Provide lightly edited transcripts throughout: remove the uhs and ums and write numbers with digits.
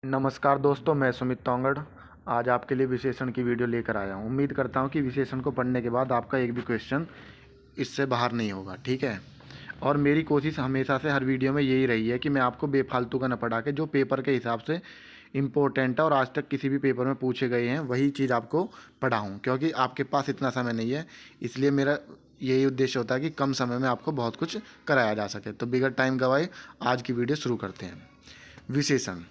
नमस्कार दोस्तों, मैं सुमित तोंगड़ आज आपके लिए विशेषण की वीडियो लेकर आया हूँ। उम्मीद करता हूँ कि विशेषण को पढ़ने के बाद आपका एक भी क्वेश्चन इससे बाहर नहीं होगा, ठीक है। और मेरी कोशिश हमेशा से हर वीडियो में यही रही है कि मैं आपको बेफालतू का न पढ़ा के जो पेपर के हिसाब से इम्पोर्टेंट है और आज तक किसी भी पेपर में पूछे गए हैं वही चीज़ आपको पढ़ाऊँ, क्योंकि आपके पास इतना समय नहीं है। इसलिए मेरा यही उद्देश्य होता है कि कम समय में आपको बहुत कुछ कराया जा सके। तो बिगड़ टाइम गवाए आज की वीडियो शुरू करते हैं। विशेषण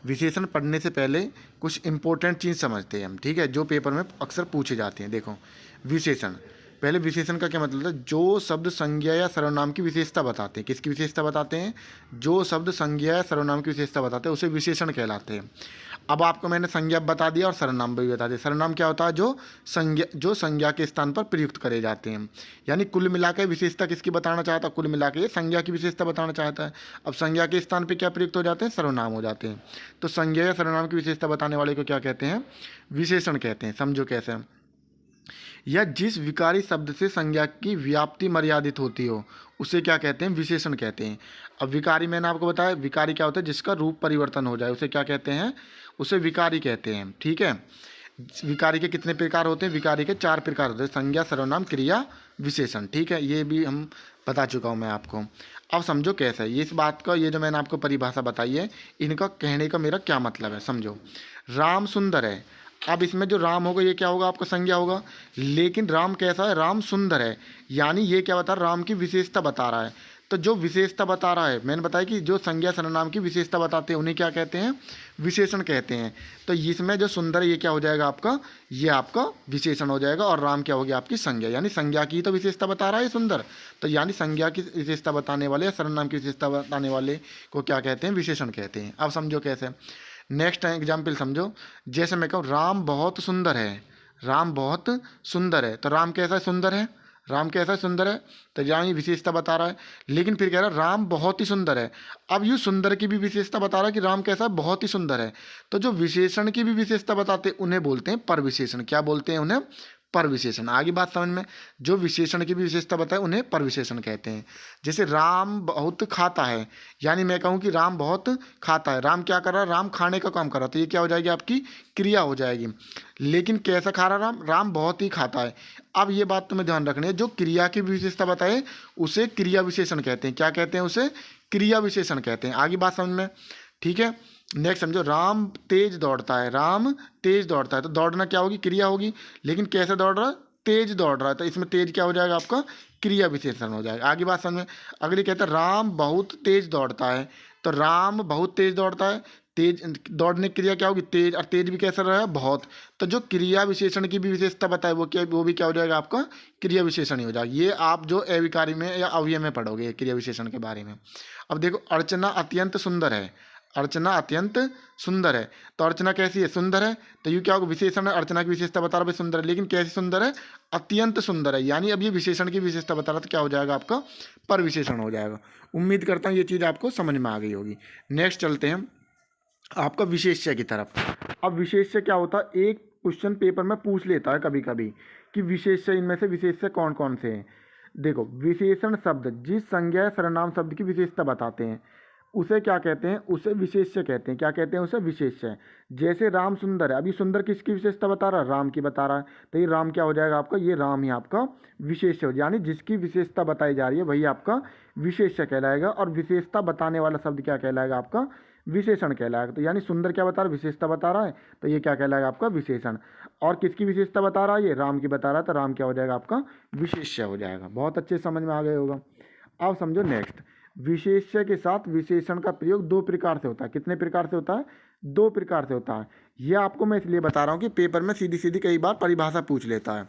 विशेषण पढ़ने से पहले कुछ इंपॉर्टेंट चीज़ समझते हैं हम, ठीक है, जो पेपर में अक्सर पूछे जाते हैं। देखो, विशेषण, पहले विशेषण का क्या मतलब है? जो शब्द संज्ञा या सर्वनाम की विशेषता बताते हैं। किसकी विशेषता बताते हैं? जो शब्द संज्ञा या सर्वनाम की विशेषता बताते हैं उसे विशेषण कहलाते हैं। अब आपको मैंने संज्ञा बता दिया और सर्वनाम भी बता दिया। सर्वनाम क्या होता है? जो संज्ञा के स्थान पर प्रयुक्त करे जाते हैं। यानी कुल मिलाकर विशेषता किसकी बताना चाहता है? कुल मिलाकर ये संज्ञा की विशेषता बताना चाहता है। अब संज्ञा के स्थान पर क्या प्रयुक्त हो जाते हैं? सर्वनाम हो जाते हैं। तो संज्ञा या सर्वनाम की विशेषता बताने वाले को क्या कहते हैं? विशेषण कहते हैं। समझो कैसे। या जिस विकारी शब्द से संज्ञा की व्याप्ति मर्यादित होती हो उसे क्या कहते हैं? विशेषण कहते हैं। अब विकारी मैंने आपको बताया, विकारी क्या होता है? जिसका रूप परिवर्तन हो जाए उसे क्या कहते हैं? उसे विकारी कहते हैं, ठीक है। विकारी के कितने प्रकार होते हैं? विकारी के 4 प्रकार होते हैं: संज्ञा, सर्वनाम, क्रिया, विशेषण, ठीक है। ये भी हम बता चुका हूँ मैं आपको। अब समझो कैसे है ये, इस बात का, ये जो मैंने आपको परिभाषा बताई है इनका कहने का मेरा क्या मतलब है, समझो। राम सुंदर है। अब इसमें जो राम होगा ये क्या होगा? आपका संज्ञा होगा। लेकिन राम कैसा है? राम सुंदर है। यानी ये क्या बता रहा है? राम की विशेषता बता रहा है। तो जो विशेषता बता रहा है, मैंने बताया कि जो संज्ञा सर्वनाम की विशेषता बताते हैं उन्हें क्या कहते हैं? विशेषण कहते हैं। तो इसमें जो सुंदर है ये क्या हो जाएगा आपका? ये आपका विशेषण हो जाएगा। और राम क्या होगी? आपकी संज्ञा। यानी संज्ञा की तो विशेषता बता रहा है सुंदर, तो यानी संज्ञा की विशेषता बताने वाले या सर्वनाम की विशेषता बताने वाले को क्या कहते हैं? विशेषण कहते हैं। अब समझो कैसे। नेक्स्ट एग्जाम्पल समझो। जैसे मैं कहूँ राम बहुत सुंदर है। राम बहुत सुंदर है, तो राम कैसा सुंदर है? राम कैसा सुंदर है? तो यहाँ ये विशेषता बता रहा है। लेकिन फिर कह रहा है राम बहुत ही सुंदर है। अब ये सुंदर की भी विशेषता बता रहा है कि राम कैसा है? बहुत ही सुंदर है। तो जो विशेषण की भी विशेषता बताते उन्हें बोलते हैं पर विशेषण। क्या बोलते हैं उन्हें? पर विशेषण। आगे बात समझ में। जो विशेषण की भी विशेषता बताए उन्हें पर विशेषण कहते हैं। जैसे राम बहुत खाता है, यानी मैं कहूँ कि राम बहुत खाता है। राम क्या कर रहा है? राम खाने का काम कर रहा है, तो ये क्या हो जाएगी? आपकी क्रिया हो जाएगी। लेकिन कैसा खा रहा राम? राम बहुत ही खाता है। अब ये बात तुम्हें ध्यान रखनी है, जो क्रिया की विशेषता बताए उसे क्रिया विशेषण कहते हैं। क्या कहते हैं? उसे क्रिया विशेषण कहते हैं। आगे बात समझ में, ठीक है। नेक्स्ट समझो, राम तेज दौड़ता है। राम तेज दौड़ता है, तो दौड़ना क्या होगी? क्रिया होगी। लेकिन कैसे दौड़ रहा है? तेज दौड़ रहा है, तो इसमें तेज क्या हो जाएगा? आपका क्रिया विशेषण हो जाएगा। आगे बात समझ में। अगली कहता है राम बहुत तेज दौड़ता है, तो राम बहुत तेज दौड़ता है, तेज दौड़ने की क्रिया क्या होगी? तेज। और तेज भी कैसा रहा है? बहुत। तो जो क्रिया विशेषण की भी विशेषता बताए वो भी क्या हो जाएगा? आपका क्रिया विशेषण ही हो जाएगा। ये आप जो अविकारी में या अव्यय में पढ़ोगे क्रिया विशेषण के बारे में। अब देखो, अर्चना अत्यंत सुंदर है। अर्चना अत्यंत सुंदर है, तो अर्चना कैसी है? सुंदर है। तो ये क्या होगा? विशेषण है। अर्चना की विशेषता बता रहा है सुंदर है, लेकिन कैसी सुंदर है? अत्यंत सुंदर है। यानी अब ये विशेषण की विशेषता बता रहा, तो क्या हो जाएगा? आपका पर विशेषण हो जाएगा। उम्मीद करता हूँ ये चीज़ आपको समझ में आ गई होगी। नेक्स्ट चलते हैं आपका विशेष्य की तरफ। अब विशेष्य क्या होता है? एक क्वेश्चन पेपर में पूछ लेता है कभी कभी कि विशेष्य, इनमें से विशेष्य कौन कौन से हैं। देखो, विशेषण शब्द जिस संज्ञा या सर्वनाम शब्द की विशेषता बताते हैं उसे क्या कहते हैं? उसे विशेष्य कहते हैं। क्या कहते हैं? उसे विशेष्य। जैसे राम सुंदर है, अभी सुंदर किसकी विशेषता बता रहा है? राम की बता रहा है, तो ये राम क्या हो जाएगा? आपका ये राम ही आपका विशेष्य हो, यानी जिसकी विशेषता बताई जा रही है वही आपका विशेष्य कहलाएगा। और विशेषता बताने वाला शब्द क्या कहलाएगा? आपका विशेषण कहलाएगा। तो यानी सुंदर क्या बता रहा है? विशेषता बता रहा है, तो ये क्या कहलाएगा? आपका विशेषण। और किसकी विशेषता बता रहा है? ये राम की बता रहा है, तो राम क्या हो जाएगा? आपका विशेष्य हो जाएगा। बहुत अच्छे समझ में आ गए होगा। अब समझो नेक्स्ट, विशेष्य के साथ विशेषण का प्रयोग 2 प्रकार से होता है। कितने प्रकार से होता है? 2 प्रकार से होता है। यह आपको मैं इसलिए बता रहा हूँ कि पेपर में सीधी सीधी कई बार परिभाषा पूछ लेता है।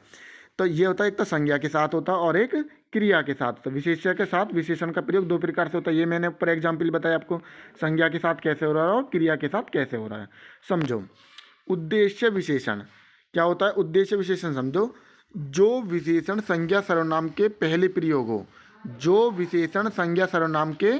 तो ये होता है, एक तो संज्ञा के साथ होता है और एक क्रिया के साथ। तो विशेष्य के साथ विशेषण का प्रयोग 2 प्रकार से होता है। ये मैंने ऊपर एग्जाम्पल बताया आपको, संज्ञा के साथ कैसे हो रहा है और क्रिया के साथ कैसे हो रहा है। समझो, उद्देश्य विशेषण क्या होता है? उद्देश्य विशेषण समझो, जो विशेषण संज्ञा सर्वनाम के पहले प्रयोग हो। जो विशेषण संज्ञा सर्वनाम के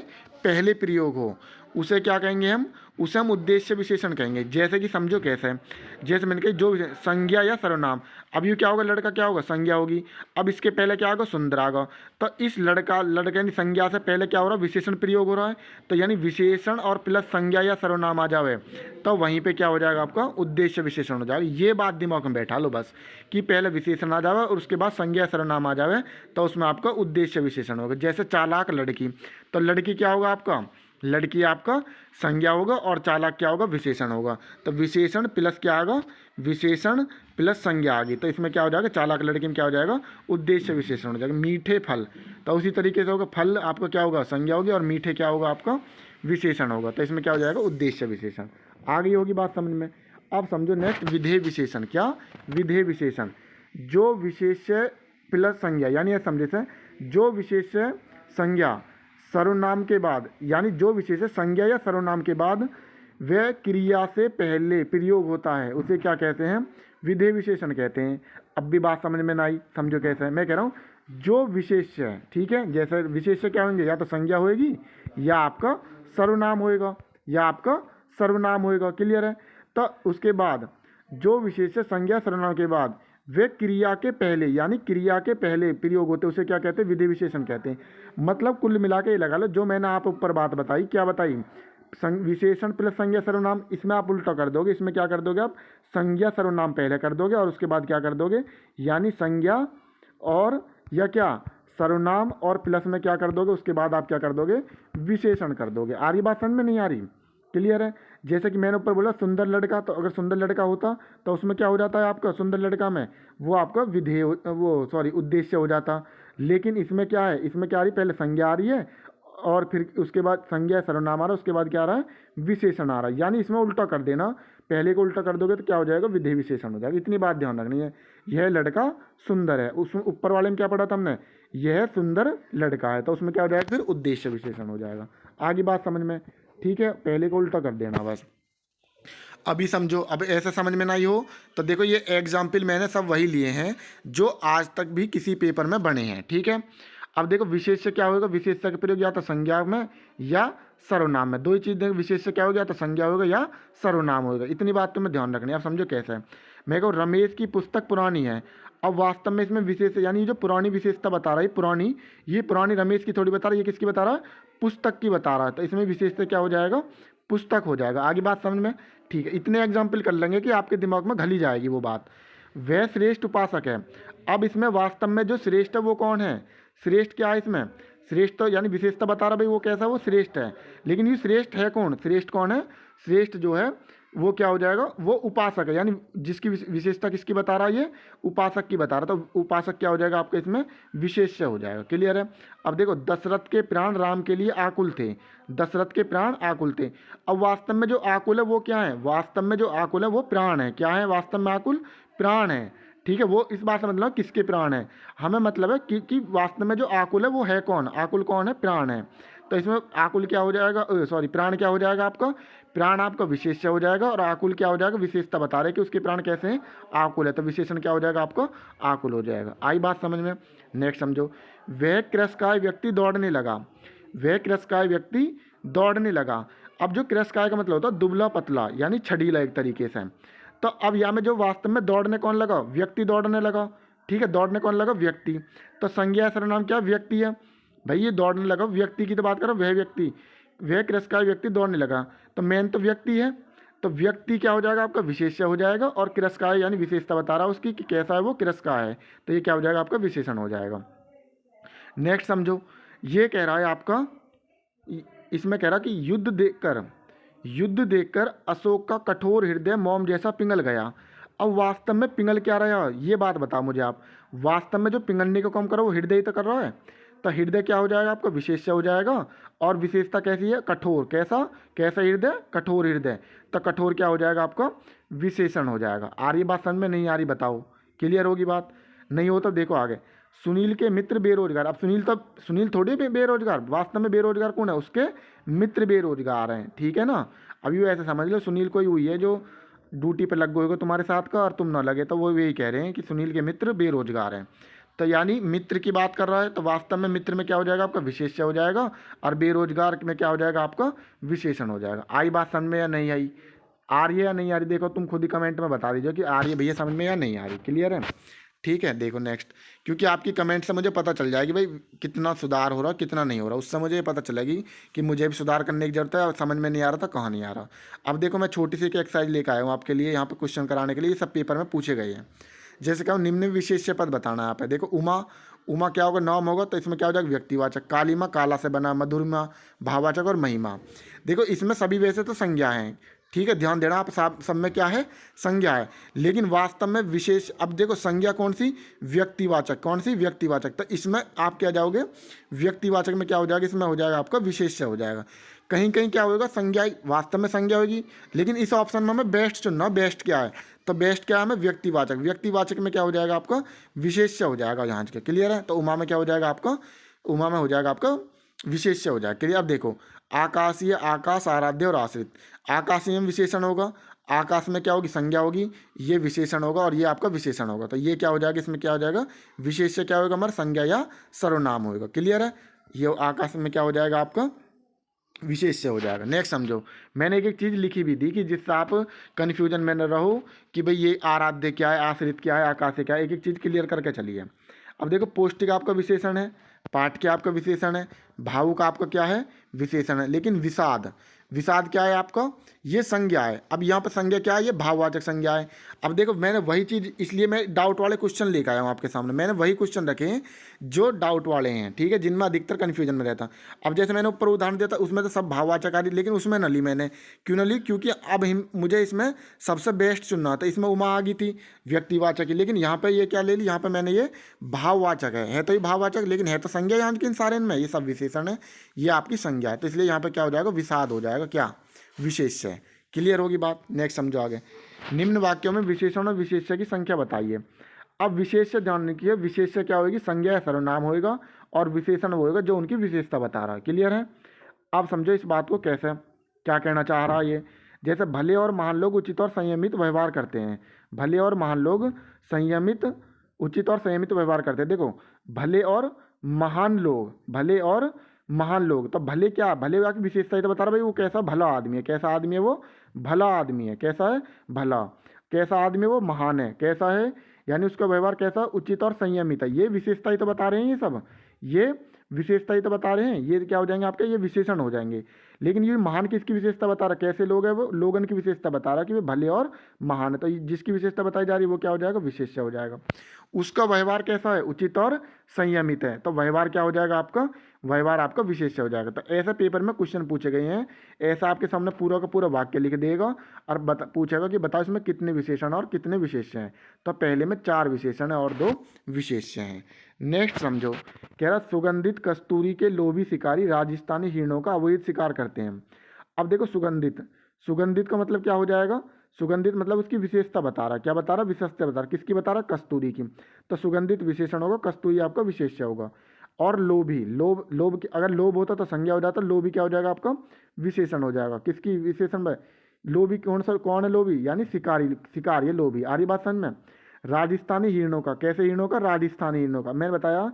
पहले प्रयोग हो उसे क्या कहेंगे उसे हम उद्देश्य विशेषण कहेंगे। जैसे कि समझो कैसे है, जैसे मैंने कही जो संज्ञा या सर्वनाम, अब ये क्या होगा, लड़का क्या होगा, संज्ञा होगी। अब इसके पहले क्या होगा, सुंदर आएगा। तो इस लड़का यानी संज्ञा से पहले क्या हो रहा है, विशेषण प्रयोग हो रहा है। तो यानी विशेषण और प्लस संज्ञा या सर्वनाम आ जावे तो वहीं पे क्या हो जाएगा आपका उद्देश्य विशेषण हो जाएगा। ये बात दिमाग में बैठा लो बस कि पहले विशेषण आ जावे और उसके बाद संज्ञा सर्वनाम आ जावे तो उसमें आपका उद्देश्य विशेषण होगा। जैसे चालाक लड़की, तो लड़की क्या होगा आपका, लड़की आपका संज्ञा होगा और चालाक क्या होगा, विशेषण होगा। तो विशेषण प्लस क्या आएगा, विशेषण प्लस संज्ञा आ गई तो इसमें क्या हो जाएगा, चालाक लड़की में क्या हो जाएगा, उद्देश्य विशेषण हो जाएगा। मीठे फल, तो उसी तरीके से होगा, फल आपका क्या होगा, संज्ञा होगी और मीठे क्या होगा आपका विशेषण होगा। तो इसमें क्या हो जाएगा, उद्देश्य विशेषण। आ गई होगी बात समझ में। अब समझो नेक्स्ट विधेय विशेषण। क्या, विधेय विशेषण, जो विशेष्य प्लस संज्ञा, यानी समझे से जो विशेष्य संज्ञा सर्वनाम के बाद, यानी जो विशेष संज्ञा या सर्वनाम के बाद वह क्रिया से पहले प्रयोग होता है उसे क्या कहते हैं, विधेय विशेषण कहते हैं। अब भी बात समझ में ना आई, समझो कैसे है। मैं कह रहा हूँ जो विशेष्य है, ठीक है, जैसे विशेष्य क्या होंगे, या तो संज्ञा होएगी या आपका सर्वनाम होएगा, या आपका सर्वनाम होएगा। क्लियर है। तो उसके बाद जो विशेष्य संज्ञा सर्वनाम के बाद वे क्रिया के पहले, यानी क्रिया के पहले प्रयोग होते हैं उसे क्या कहते हैं, विधेय विशेषण कहते हैं। मतलब कुल मिला के ये लगा लो जो मैंने आप ऊपर बात बताई, क्या बताई, विशेषण प्लस संज्ञा सर्वनाम, इसमें आप उल्टा कर दोगे। इसमें क्या कर दोगे आप, संज्ञा सर्वनाम पहले कर दोगे और उसके बाद क्या कर दोगे, यानी संज्ञा और या क्या सर्वनाम और प्लस में क्या कर दोगे, उसके बाद आप क्या कर दोगे, विशेषण कर दोगे। आ रही बात समझ में, नहीं आ रही, क्लियर है। जैसे कि मैंने ऊपर बोला सुंदर लड़का, तो अगर सुंदर लड़का होता तो उसमें क्या हो जाता है आपका, सुंदर लड़का में वो आपका विधेय उद्देश्य हो जाता। लेकिन इसमें क्या है, इसमें क्या आ रही, पहले संज्ञा आ रही है और फिर उसके बाद संज्ञा सर्वनाम आ रहा है, उसके बाद क्या आ रहा है, विशेषण आ रहा है। यानी इसमें उल्टा कर देना, पहले को उल्टा कर दोगे तो क्या हो जाएगा, विधेय विशेषण हो जाएगा। इतनी बात ध्यान रखनी है। यह लड़का सुंदर है, उसमें ऊपर वाले में क्या पढ़ा था हमने, यह सुंदर लड़का है, तो उसमें क्या हो जाएगा, फिर उद्देश्य विशेषण हो जाएगा। आगे बात समझ में, ठीक है, पहले को उल्टा कर देना बस। अभी समझो, अब ऐसा समझ में नहीं हो तो देखो ये एग्जाम्पल मैंने सब वही लिए हैं जो आज तक भी किसी पेपर में बने हैं, ठीक है। अब देखो विशेष्य क्या होगा, विशेष्य का प्रयोग या तो संज्ञा में या सर्वनाम में, दो ही चीज़ देखो, विशेष्य क्या होगा, या तो संज्ञा होगा या सर्वनाम होगा। इतनी बात तुम्हें ध्यान रखनी है। आप समझो कैसे है। मैं कहूँ रमेश की पुस्तक पुरानी है, अब वास्तव में इसमें विशेष, यानी जो पुरानी विशेषता बता रहा है पुरानी, ये पुरानी रमेश की थोड़ी बता रहा है, ये किसकी बता रहा है, पुस्तक की बता रहा है। तो इसमें विशेषता क्या हो जाएगा, पुस्तक हो जाएगा। आगे बात समझ में, ठीक है। इतने एग्जाम्पल कर लेंगे कि आपके दिमाग में घली जाएगी वो बात। वह श्रेष्ठ उपासक है, अब इसमें वास्तव में जो श्रेष्ठ है वो कौन है, श्रेष्ठ क्या है इसमें, श्रेष्ठ तो यानी विशेषता बता रहा भाई वो कैसा, वो श्रेष्ठ है। लेकिन ये श्रेष्ठ है कौन, श्रेष्ठ कौन है, श्रेष्ठ जो है वो क्या हो जाएगा, वो उपासक है। यानी जिसकी विशेषता किसकी बता रहा है, ये उपासक की बता रहा। तो उपासक क्या हो जाएगा आपका इसमें, विशेष्य हो जाएगा। क्लियर है। अब देखो दशरथ के प्राण राम के लिए आकुल थे, दशरथ के प्राण आकुल थे। अब वास्तव में जो आकुल है वो क्या है, वास्तव में जो आकुल है वो प्राण है। क्या है वास्तव में आकुल, प्राण है, ठीक है। वो इस बात से मतलब किसके प्राण है, हमें मतलब है कि वास्तव में जो आकुल है वो है कौन, आकुल कौन है, प्राण है। तो इसमें आकुल क्या हो जाएगा, प्राण क्या हो जाएगा आपका, प्राण आपका विशेष्य हो जाएगा और आकुल क्या हो जाएगा, विशेषता बता रहे कि उसके प्राण कैसे हैं, आकुल है। तो विशेषण क्या हो जाएगा आपका, आकुल हो जाएगा। आई बात समझ में। नेक्स्ट समझो, वह कृशकाय व्यक्ति दौड़ने लगा, वह कृशकाय व्यक्ति दौड़ने लगा। अब जो कृशकाय का मतलब होता है दुबला पतला, यानी छड़ीला एक तरीके से। तो अब यहाँ में जो वास्तव में दौड़ने कौन लगा, व्यक्ति दौड़ने लगा, ठीक है। दौड़ने कौन लगा, व्यक्ति। तो संज्ञा सर्वनाम क्या, व्यक्ति है भाई, ये दौड़ने लगा, व्यक्ति की तो बात करो, वह व्यक्ति, वह कृशकाय व्यक्ति दौड़ने लगा। तो मेन तो व्यक्ति है, तो व्यक्ति क्या हो जाएगा आपका, विशेष्य हो जाएगा। और कृशकाय यानी विशेषता बता रहा है उसकी कि कैसा है वो, कृशकाय है। तो ये क्या हो जाएगा आपका, विशेषण हो जाएगा। नेक्स्ट समझो, ये कह रहा है आपका, इसमें कह रहा कि युद्ध देखकर अशोक का कठोर हृदय मोम जैसा पिघल गया। अब वास्तव में पिघल क्या रहा है, ये बात बताओ मुझे आप। वास्तव में जो पिघलने का काम कर रहा है वो हृदय ही तो कर रहा है। तो हृदय क्या हो जाएगा आपका, विशेष्य हो जाएगा। और विशेषता कैसी है, कठोर। कैसा कैसा हृदय, कठोर हृदय। तो कठोर क्या हो जाएगा आपका, विशेषण हो जाएगा। आ रही बात समझ में, नहीं आ रही बताओ, क्लियर होगी बात। नहीं हो तो देखो आगे, सुनील के मित्र बेरोजगार। अब सुनील थोड़ी बेरोजगार, वास्तव में बेरोजगार कौन है, उसके मित्र बेरोजगार हैं, ठीक है ना। अभी वो ऐसे समझ लो सुनील कोई हुई है जो ड्यूटी पे लग गए होगा तुम्हारे साथ का और तुम ना लगे, तो वो यही कह रहे हैं कि सुनील के मित्र बेरोजगार हैं। तो यानी मित्र की बात कर रहा है, तो वास्तव में मित्र में क्या हो जाएगा आपका विशेष्य हो जाएगा, और बेरोजगार में क्या हो जाएगा आपका विशेषण हो जाएगा। आई बात समझ में या नहीं आई? आ रही है या नहीं आ रही? देखो तुम खुद ही कमेंट में बता दीजिए कि आ रही है भैया समझ में या नहीं आ रही। क्लियर है? ठीक है, देखो नेक्स्ट, क्योंकि आपकी कमेंट से मुझे पता चल जाएगी भाई कितना सुधार हो रहा कितना नहीं हो रहा, उससे मुझे पता चलेगी कि मुझे भी सुधार करने की जरूरत है और समझ में नहीं आ रहा था कहाँ नहीं आ रहा। अब देखो मैं छोटी सी एक एक्सरसाइज लेकर आया हूँ आपके लिए यहाँ पे क्वेश्चन कराने के लिए, ये सब पेपर में पूछे गए हैं। जैसे कहूँ निम्न विशेष्य पद बताना है यहाँ पे। देखो उमा, उमा क्या होगा? नाम होगा, तो इसमें क्या हो जाएगा व्यक्तिवाचक। कालीमा, काला से बना। मधुरिमा भाववाचक। और महिमा, देखो इसमें सभी वैसे तो संज्ञा हैं, ठीक है, ध्यान देना आप, सब में क्या है? संज्ञा है, लेकिन वास्तव में विशेष। अब देखो संज्ञा कौन सी? व्यक्तिवाचक। कौन सी? व्यक्तिवाचक। तो इसमें आप क्या जाओगे? व्यक्तिवाचक में क्या हो जाएगा? इसमें हो जाएगा आपका विशेष्य हो जाएगा। कहीं कहीं क्या होगा? संज्ञा, वास्तव में संज्ञा होगी, लेकिन इस ऑप्शन में हमें बेस्ट चुनना। बेस्ट क्या है? तो बेस्ट क्या है? हमें व्यक्तिवाचक। व्यक्तिवाचक में क्या हो जाएगा आपका? विशेष्य हो जाएगा यहाँ के। क्लियर है? तो उमा में क्या हो जाएगा आपका? उमा में हो जाएगा आपका विशेष्य हो जाएगा। क्लियर? अब देखो आकाशीय, आकाश, आराध्य और आश्रित। आकाशीय में विशेषण होगा, आकाश में क्या होगी? संज्ञा होगी, ये विशेषण होगा और ये आपका विशेषण होगा। तो ये क्या हो जाएगा? इसमें क्या हो जाएगा? विशेष्य क्या होगा हमारा? संज्ञा या सर्वनाम होगा। क्लियर है? ये आकाश में क्या हो जाएगा आपका? विशेष्य हो जाएगा। नेक्स्ट समझो, मैंने एक एक चीज़ लिखी भी दी कि जिससे आप कन्फ्यूजन में न रहो कि भाई ये आराध्य क्या है, आश्रित क्या है, आकाश क्या है, एक एक चीज़ क्लियर करके चलिए। अब देखो पौष्टिक आपका विशेषण है, पाठ क्या आपका विशेषण है, भावुक आपका क्या है? विशेषण है। लेकिन विषाद, विषाद क्या है आपका? ये संज्ञा है। अब यहाँ पर संज्ञा क्या है? ये भाववाचक संज्ञा है। अब देखो मैंने वही चीज़, इसलिए मैं डाउट वाले क्वेश्चन लेकर आया हूँ आपके सामने। मैंने वही क्वेश्चन रखे हैं जो डाउट वाले हैं, ठीक है, जिनमें अधिकतर कन्फ्यूजन में रहता। अब जैसे मैंने ऊपर उदाहरण दिया था उसमें तो सब भाववाचक आ रही, लेकिन उसमें न ली मैंने। क्यों न ली? क्योंकि अब मुझे इसमें सबसे बेस्ट चुनना था। इसमें उमा आ गई थी व्यक्तिवाचक की, लेकिन यहाँ पर ये क्या ले ली? यहाँ पर मैंने ये भाववाचक है तो ये भाववाचक, लेकिन है तो संज्ञा यहाँ की इन सारे में। ये सब विशेषण है, ये आपकी संज्ञा है, तो इसलिए यहाँ पर क्या हो जाएगा? विषाद हो जाएगा। क्या? विशेष्य है। क्लियर होगी बात? नेक्स्ट समझो आगे। निम्न वाक्यों में विशेषण और विशेष्य की संख्या बताइए। अब विशेष्य जानने की है, विशेष्य क्या होगी? संज्ञा या सर्वनाम होएगा, और विशेषण वो होगा जो उनकी विशेषता बता रहा है। क्लियर है? अब समझो इस बात को कैसे, क्या कहना चाह रहा है ये। जैसे भले और महान लोग उचित और संयमित व्यवहार करते हैं। भले और महान लोग संयमित, उचित और संयमित व्यवहार करते हैं। देखो भले और महान लोग, भले और महान लोग, तो भले क्या? भले की विशेषता ही तो बता रहा भाई वो कैसा भला आदमी है। कैसा आदमी है वो? भला आदमी है। कैसा है? भला। कैसा आदमी है वो? महान है। कैसा है? यानी उसका व्यवहार कैसा? उचित और संयमित है। ये विशेषता ही तो बता रहे हैं, ये सब ये विशेषता ही तो बता रहे हैं। ये क्या हो जाएंगे आपके? ये विशेषण हो जाएंगे। लेकिन ये महान किसकी विशेषता बता रहा? कैसे लोग है वो? लोगन की विशेषता बता रहा कि वे भले और महान है। तो जिसकी विशेषता बताई जा रही है वो क्या हो जाएगा? विशेष्य हो जाएगा। उसका व्यवहार कैसा है? उचित और संयमित है, तो व्यवहार क्या हो जाएगा आपका? व्यवहार आपका विशेष्य हो जाएगा। तो ऐसे पेपर में क्वेश्चन पूछे गए हैं, ऐसा आपके सामने पूरा का पूरा वाक्य लिख देगा और पूछेगा कि बताओ इसमें कितने विशेषण और कितने विशेष्य हैं। तो पहले में 4 विशेषण है और 2 विशेष्य हैं। नेक्स्ट समझो, कह रहा सुगंधित कस्तूरी के लोभी शिकारी राजस्थानी हिरणों का अवैध शिकार करते हैं। अब देखो सुगंधित, सुगंधित का मतलब क्या हो जाएगा? सुगंधित मतलब उसकी विशेषता बता रहा। क्या बता रहा? विशेषता बता रहा। किसकी बता रहा? कस्तूरी की। तो सुगंधित विशेषण होगा, कस्तूरी आपका विशेष्य होगा। और लोभी, लोभ, लोभ अगर लोभ होता तो संज्ञा हो जाता, लोभी क्या हो जाएगा आपका? विशेषण हो जाएगा। किसकी विशेषण में? लोभी कौन सा? कौन है लोभी? यानी शिकारी, शिकारी है लोभी। आ रही बात समझ में? राजस्थानी हिरणों का, कैसे हिरणों का? राजस्थानी हिरणों का। मैंने बताया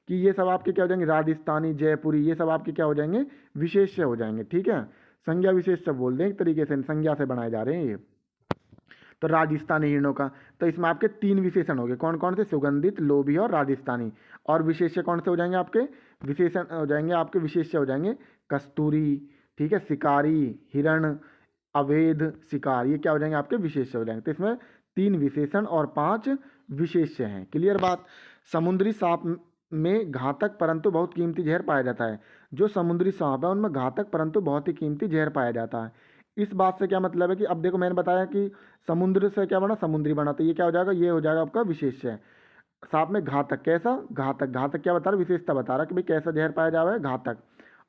कि ये सब आपके क्या हो जाएंगे? राजस्थानी, जयपुरी, ये सब आपके क्या हो जाएंगे? विशेष्य हो जाएंगे। ठीक है, संज्ञा विशेष्य बोल दें एक तरीके से, संज्ञा से बनाए जा रहे हैं ये। तो राजस्थानी हिरणों का, तो इसमें आपके 3 विशेषण हो गए। कौन कौन से? सुगंधित, लोभी और राजस्थानी। और विशेष्य कौन से हो जाएंगे आपके? विशेषण हो जाएंगे आपके, विशेष्य हो जाएंगे कस्तूरी, ठीक है, शिकारी, हिरण, अवैध शिकार, ये क्या हो जाएंगे आपके? विशेष्य हो जाएंगे। तो इसमें 3 विशेषण और 5 विशेष्य हैं। क्लियर बात? समुद्री सांप में घातक परंतु बहुत कीमती जहर पाया जाता है। जो समुद्री सांप है उनमें घातक परंतु बहुत ही कीमती जहर पाया जाता है। इस बात से क्या मतलब है कि अब देखो मैंने बताया कि समुद्र से क्या बना? समुद्री बना, तो ये क्या हो जाएगा? ये हो जाएगा आपका विशेष्य। सांप में घातक, कैसा? घातक। घातक क्या बता रहा? विशेषता बता रहा कि भाई कैसा जहर पाया जा रहा है? घातक।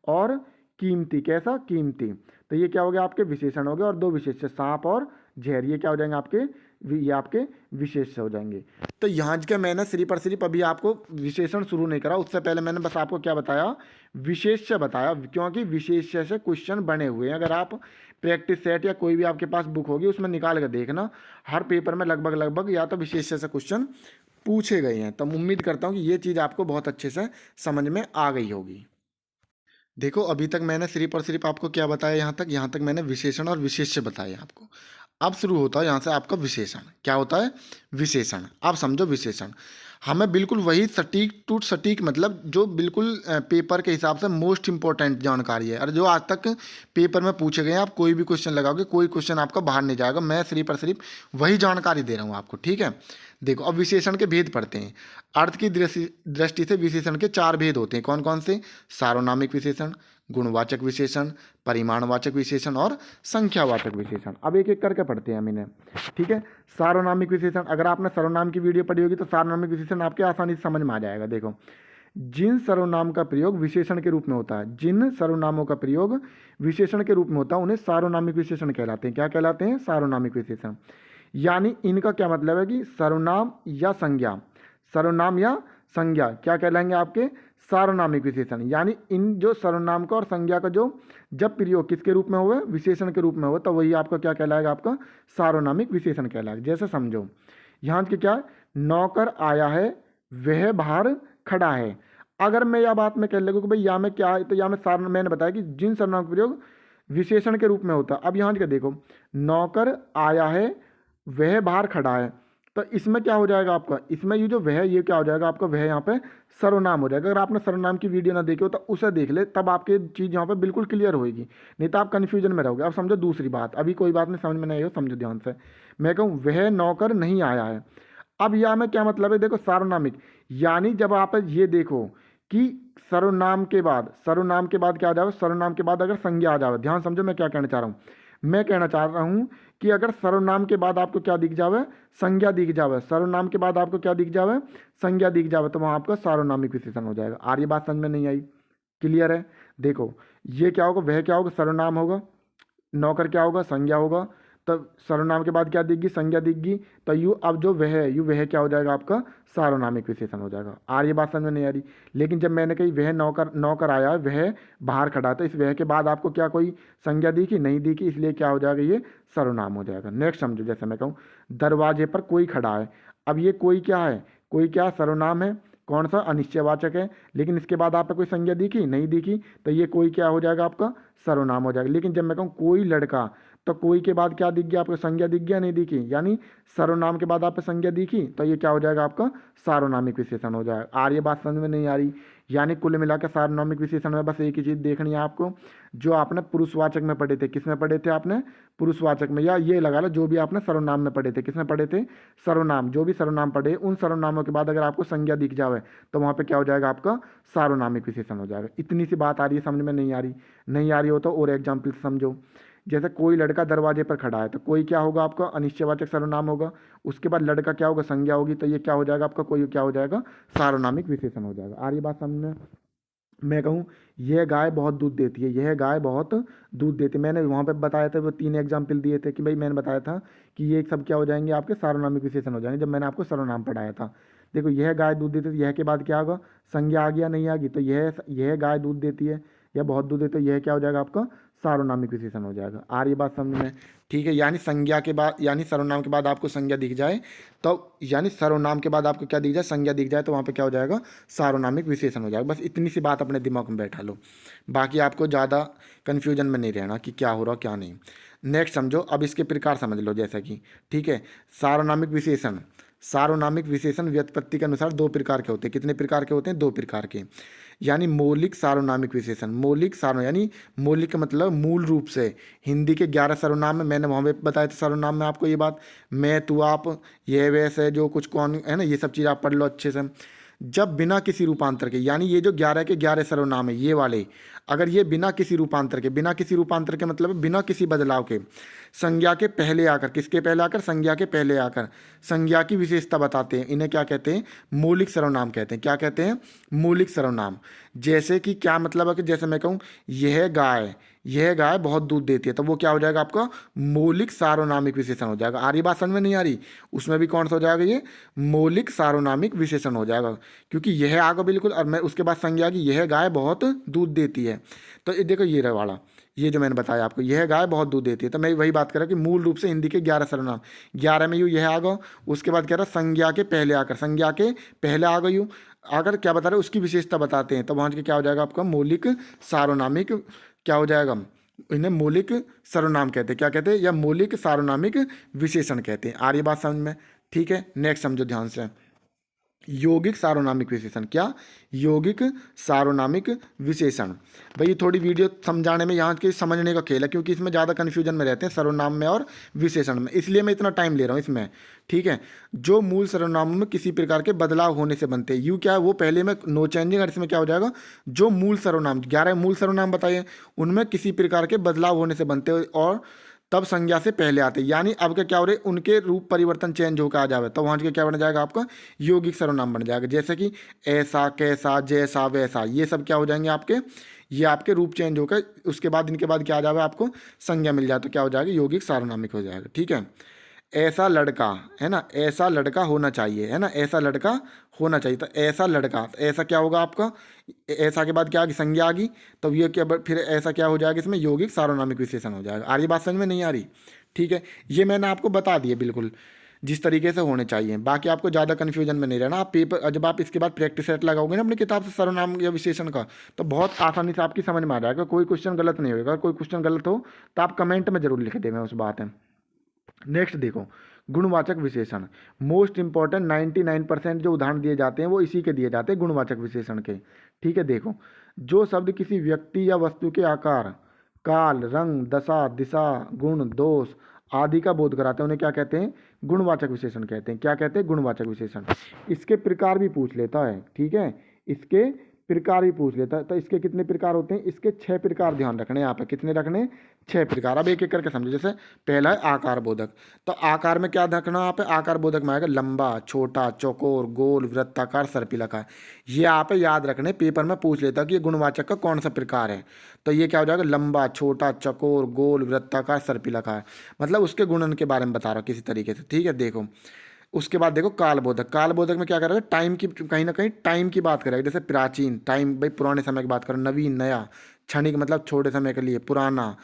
और कीमती, कैसा? कीमती। तो ये क्या हो गया? आपके विशेषण हो गए। और 2 विशेष्य, सांप और जहर, ये क्या हो जाएंगे आपके? ये आपके विशेष्य हो जाएंगे। तो यहाँ के मैंने सिर्फ और सिर्फ अभी आपको विशेषण शुरू नहीं करा, उससे पहले मैंने बस आपको क्या बताया? विशेष्य बताया, क्योंकि विशेष्य से क्वेश्चन बने हुए हैं। अगर आप प्रैक्टिस सेट या कोई भी आपके पास बुक होगी उसमें निकाल कर देखना, हर पेपर में लगभग या तो विशेष्य से क्वेश्चन पूछे गए हैं। तो उम्मीद करता हूँ कि ये चीज़ आपको बहुत अच्छे से समझ में आ गई होगी। देखो अभी तक मैंने सिर्फ और सिर्फ आपको क्या बताया, यहाँ तक मैंने विशेषण और विशेष्य बताए आपको। अब शुरू होता है यहाँ से आपका विशेषण। क्या होता है? विशेषण। आप समझो विशेषण हमें बिल्कुल वही सटीक टू सटीक, मतलब जो बिल्कुल पेपर के हिसाब से मोस्ट इंपॉर्टेंट जानकारी है, और जो आज तक पेपर में पूछे गए हैं। आप कोई भी क्वेश्चन लगाओगे, कोई क्वेश्चन आपका बाहर नहीं जाएगा। मैं सिर्फ और सिर्फ वही जानकारी दे रहा हूँ आपको, ठीक है। देखो अब विशेषण के भेद पढ़ते हैं। अर्थ की दृष्टि से विशेषण के 4 भेद होते हैं। कौन कौन से? सार्वनामिक विशेषण, गुणवाचक विशेषण, परिमाणवाचक विशेषण और संख्यावाचक विशेषण। अब एक एक करके पढ़ते हैं हम इन्हें, ठीक है। सार्वनामिक विशेषण, अगर आपने सर्वनाम की वीडियो पढ़ी होगी तो सार्वनामिक विशेषण आपके आसानी से समझ में आ जाएगा। देखो, जिन सर्वनाम का प्रयोग विशेषण के रूप में होता है, जिन सर्वनामों का प्रयोग विशेषण के रूप में होता है, उन्हें सार्वनामिक विशेषण कहलाते हैं। क्या कहलाते हैं? सार्वनामिक विशेषण। यानी इनका क्या मतलब है कि सर्वनाम या संज्ञा, सर्वनाम या संज्ञा क्या कहलाएंगे आपके? सार्वनामिक विशेषण। यानी इन जो सर्वनाम का और संज्ञा का जो जब प्रयोग किसके रूप में हुआ? विशेषण के रूप में हुआ, तो वही आपका क्या कहलाएगा? आपका सार्वनामिक विशेषण कहलाएगा। जैसे समझो यहाँ के क्या, नौकर आया है, वह बाहर खड़ा है। अगर मैं यह बात में कह लगूँ कि भाई यहाँ में क्या है, तो यहाँ में मैंने बताया कि जिन सर्वनाम का प्रयोग विशेषण के रूप में होता है। अब यहाँ के देखो, नौकर आया है, वह बाहर खड़ा है, तो इसमें क्या हो जाएगा आपका? इसमें ये जो वह, ये क्या हो जाएगा आपका? वह यहाँ पे सर्वनाम हो जाएगा। अगर आपने सर्वनाम की वीडियो ना देखी हो तो उसे देख ले, तब आपकी चीज़ यहाँ पे बिल्कुल क्लियर होगी, नहीं तो आप कन्फ्यूजन में रहोगे। अब समझो दूसरी बात, अभी कोई बात नहीं समझ में नहीं हो, समझो ध्यान से। मैं कहूँ वह नौकर नहीं आया है। अब यह में क्या मतलब है? देखो सार्वनामिक, यानी जब आप ये देखो कि सर्वनाम के बाद क्या आ जाए? सर्वनाम के बाद अगर संज्ञा आ जाए, ध्यान समझो मैं क्या कहना चाह रहा हूँ। मैं कहना चाह रहा हूँ कि अगर सर्वनाम के बाद आपको क्या दिख जावे? संज्ञा दिख जावे। सर्वनाम के बाद आपको क्या दिख जावे? संज्ञा दिख जावे, तो वहाँ आपका सार्वनामिक विशेषण हो जाएगा। आर्य बात समझ में नहीं आई? क्लियर है? देखो ये क्या होगा? वह क्या होगा? सर्वनाम होगा। नौकर क्या होगा? संज्ञा होगा। तब सर्वनाम के बाद क्या दिखगी? संज्ञा दिखगी। तो यू, अब जो वह है, यू वह क्या हो जाएगा? आपका सार्वनामिक विशेषण हो जाएगा। ये बात समझ में नहीं आ रही? लेकिन जब मैंने कही वह नौकर आया है, वह बाहर खड़ा है, तो इस वह के बाद आपको क्या कोई संज्ञा दिखी? नहीं दिखी, इसलिए क्या हो जाएगा? ये सर्वनाम हो जाएगा। नेक्स्ट समझो, जैसे मैं कहूँ दरवाजे पर कोई खड़ा है। अब ये कोई क्या है? कोई क्या? सर्वनाम है। कौन सा? अनिश्चयवाचक है। लेकिन इसके बाद आपको कोई संज्ञा दिखी? नहीं दिखी, तो ये कोई क्या हो जाएगा? आपका सर्वनाम हो जाएगा। लेकिन जब मैं कहूँ कोई लड़का, तो कोई के बाद क्या दिख गया? आपको संज्ञा दिख गया? नहीं दिखी, यानी सर्वनाम के बाद आपको संज्ञा दिखी, तो ये क्या हो जाएगा? आपका सार्वनामिक विशेषण हो जाएगा। ये बात समझ में नहीं आ रही? यानी कुल मिलाकर सार्वनामिक विशेषण में बस एक ही चीज़ देखनी है आपको, जो आपने पुरुषवाचक में पढ़े थे। किसमें पढ़े थे आपने? पुरुषवाचक में। या ये लगा लो जो भी आपने सर्वनाम में पढ़े थे। किसमें पढ़े थे? सर्वनाम। जो भी सर्वनाम पढ़े, उन सर्वनामों के बाद अगर आपको संज्ञा दिख जाए, तो वहाँ पे क्या हो जाएगा? आपका सार्वनामिक विशेषण हो जाएगा। इतनी सी बात आ रही है? समझ में नहीं आ रही? नहीं आ रही हो तो और एग्जाम्पल समझो। जैसे कोई लड़का दरवाजे पर खड़ा है, तो कोई क्या होगा? आपका अनिश्चयवाचक सर्वनाम होगा। उसके बाद लड़का क्या होगा? संज्ञा होगी, तो ये क्या हो जाएगा? आपका कोई क्या हो जाएगा? सार्वनामिक विशेषण हो जाएगा। ये बात समझ में? मैं कहूँ यह गाय बहुत दूध देती है, यह गाय बहुत दूध देती है। मैंने वहाँ पे बताया था, वो 3 एग्जाम्पल दिए थे कि भाई मैंने बताया था कि ये सब क्या हो जाएंगे? आपके सार्वनामिक विशेषण हो जाएंगे, जब मैंने आपको सर्वनाम पढ़ाया था। देखो यह गाय दूध देती है, यह के बाद क्या होगा? संज्ञा आ गया? नहीं आ गई, तो यह गाय दूध देती है या बहुत दूध देती है, यह क्या हो जाएगा? आपका सार्वनामिक विशेषण हो जाएगा। ये बात समझ में? ठीक है। यानी संज्ञा के बाद, यानी सर्वनाम के बाद आपको संज्ञा दिख जाए, तो यानी सर्वनाम के बाद आपको क्या दिख जाए? संज्ञा दिख जाए, तो वहाँ पे क्या हो जाएगा? सार्वनामिक विशेषण हो जाएगा। बस इतनी सी बात अपने दिमाग में बैठा लो, बाकी आपको ज़्यादा कन्फ्यूजन में नहीं रहना कि क्या हो रहा क्या नहीं। नेक्स्ट समझो, अब इसके प्रकार समझ लो। जैसा कि ठीक है, सार्वनामिक विशेषण, सार्वनामिक विशेषण व्युत्पत्ति के अनुसार 2 प्रकार के होते हैं। कितने प्रकार के होते हैं? 2 प्रकार के। यानी मौलिक सार्वनामिक विशेषण, मौलिक सार्व यानी मौलिक का मतलब मूल रूप से। हिंदी के 11 सर्वनाम में मैंने वहाँ पे बताया था सर्वनाम में आपको ये बात, मैं, तू, आप, यह, वैसे, जो कुछ, कौन, है ना, ये सब चीज़ आप पढ़ लो अच्छे से। जब बिना किसी रूपांतर के, यानी ये जो 11 के 11 सर्वनाम है ये वाले, अगर ये बिना किसी रूपांतर के, बिना किसी रूपांतर के मतलब बिना किसी बदलाव के, संज्ञा के पहले आकर, किसके पहले आकर? संज्ञा के पहले आकर संज्ञा की विशेषता बताते हैं, इन्हें क्या कहते हैं? मौलिक सर्वनाम कहते हैं। क्या कहते हैं? मौलिक सर्वनाम। जैसे कि क्या मतलब है कि जैसे मैं कहूँ यह गाय बहुत दूध देती है, तो वो क्या हो जाएगा? आपका मौलिक सार्वनामिक विशेषण हो जाएगा। ये बात समझ में नहीं आ रही? उसमें भी कौन सा हो जाएगा? ये मौलिक सार्वनामिक विशेषण हो जाएगा, क्योंकि यह आगे बिल्कुल, और मैं उसके बाद संज्ञा की, यह गाय बहुत दूध देती है, तो ये देखो ये वाला, ये जो मैंने बताया आपको, यह गाय बहुत दूध देती है। तो मैं वही बात कर रहा हूँ कि मूल रूप से हिंदी के 11 सर्वनाम, 11 में यूँ यह आ गया, उसके बाद कह रहा संज्ञा के पहले आकर, संज्ञा के पहले आ गई, अगर क्या बता रहे उसकी विशेषता बताते हैं, तो वहाँ के क्या हो जाएगा आपका मौलिक सार्वनामिक, क्या हो जाएगा, इन्हें मौलिक सर्वनाम कहते हैं, क्या कहते हैं, या मौलिक सार्वनामिक विशेषण कहते हैं। आ रही बात समझ में? ठीक है, नेक्स्ट समझो ध्यान से, यौगिक सार्वनामिक विशेषण। क्या? यौगिक सार्वनामिक विशेषण। भाई ये थोड़ी वीडियो समझाने में यहाँ के समझने का खेल है, क्योंकि इसमें ज़्यादा कन्फ्यूजन में रहते हैं सर्वनाम में और विशेषण में, इसलिए मैं इतना टाइम ले रहा हूँ इसमें। ठीक है, जो मूल सर्वनामों में किसी प्रकार के बदलाव होने से बनते हैं, यू क्या है वो पहले में नो चेंजिंग, और इसमें क्या हो जाएगा, जो मूल सर्वनाम 11 मूल सर्वनाम बताइए, उनमें किसी प्रकार के बदलाव होने से बनते हैं और तब संज्ञा से पहले आते, यानी अब क्या हो रहे उनके रूप परिवर्तन चेंज होकर आ जावे, तो वहाँ के क्या बन जाएगा आपका यौगिक सर्वनाम बन जाएगा। जैसे कि ऐसा, कैसा, जैसा, वैसा, ये सब क्या हो जाएंगे आपके, ये आपके रूप चेंज होकर उसके बाद इनके बाद क्या आ जाएगा आपको संज्ञा मिल जाए, तो क्या हो जाएगा यौगिक सार्वनामिक हो जाएगा। ठीक है, ऐसा लड़का है ना, ऐसा लड़का होना चाहिए, है ना, ऐसा लड़का होना चाहिए, तो ऐसा लड़का, तो ऐसा क्या होगा आपका, ऐसा के बाद क्या आ गई संज्ञा आ गई, तो ये क्या फिर ऐसा क्या हो जाएगा इसमें यौगिक सार्वनामिक विशेषण हो जाएगा। आ रही बात समझ में? नहीं आ रही? ठीक है, ये मैंने आपको बता दिया बिल्कुल जिस तरीके से होने चाहिए, बाकी आपको ज़्यादा कन्फ्यूजन में नहीं रहना। आप पेपर जब आप इसके बाद प्रैक्टिस सेट लगाओगे ना अपनी किताब से सर्वनाम या विशेषण का, तो बहुत आसानी से आपकी समझ में आ जाएगा, कोई क्वेश्चन गलत नहीं होगा। कोई क्वेश्चन गलत हो तो आप कमेंट में जरूर लिख देना, उस बात है। नेक्स्ट देखो, गुणवाचक विशेषण, मोस्ट इंपॉर्टेंट 99% जो उदाहरण दिए जाते हैं वो इसी के दिए जाते हैं गुणवाचक विशेषण के। ठीक है, देखो, जो शब्द किसी व्यक्ति या वस्तु के आकार, काल, रंग, दशा, दिशा, गुण, दोष आदि का बोध कराते हैं उन्हें क्या कहते हैं, गुणवाचक विशेषण कहते हैं। क्या कहते हैं? गुणवाचक विशेषण। इसके प्रकार भी पूछ लेता है, ठीक है, इसके प्रकार भी पूछ लेता है, तो इसके कितने प्रकार होते हैं, इसके 6 प्रकार ध्यान रखने यहाँ पे, कितने रखने, 6 प्रकार। अब एक एक करके समझो। जैसे पहला है आकार बोधक, तो आकार में क्या रखना आप, आकार बोधक में आएगा लंबा, छोटा, चौकोर, गोल, वृत्ताकार, सर्पिलाकार। ये आप याद रखने, पेपर में पूछ लेता कि ये गुणवाचक का कौन सा प्रकार है, तो ये क्या हो जाएगा, लंबा, छोटा, चौकोर, गोल, वृत्ताकार, सर्पिलाकार, मतलब उसके गुणन के बारे में बता रहा हूँ किसी तरीके से। ठीक है, देखो उसके बाद देखो कालबोधक, कालबोधक में क्या करेगा, टाइम की, कहीं ना कहीं टाइम की बात करेगा। जैसे प्राचीन, टाइम भाई पुराने समय की बात करो, नवीन, नया, क्षणिक मतलब छोटे समय के लिए, पुराना,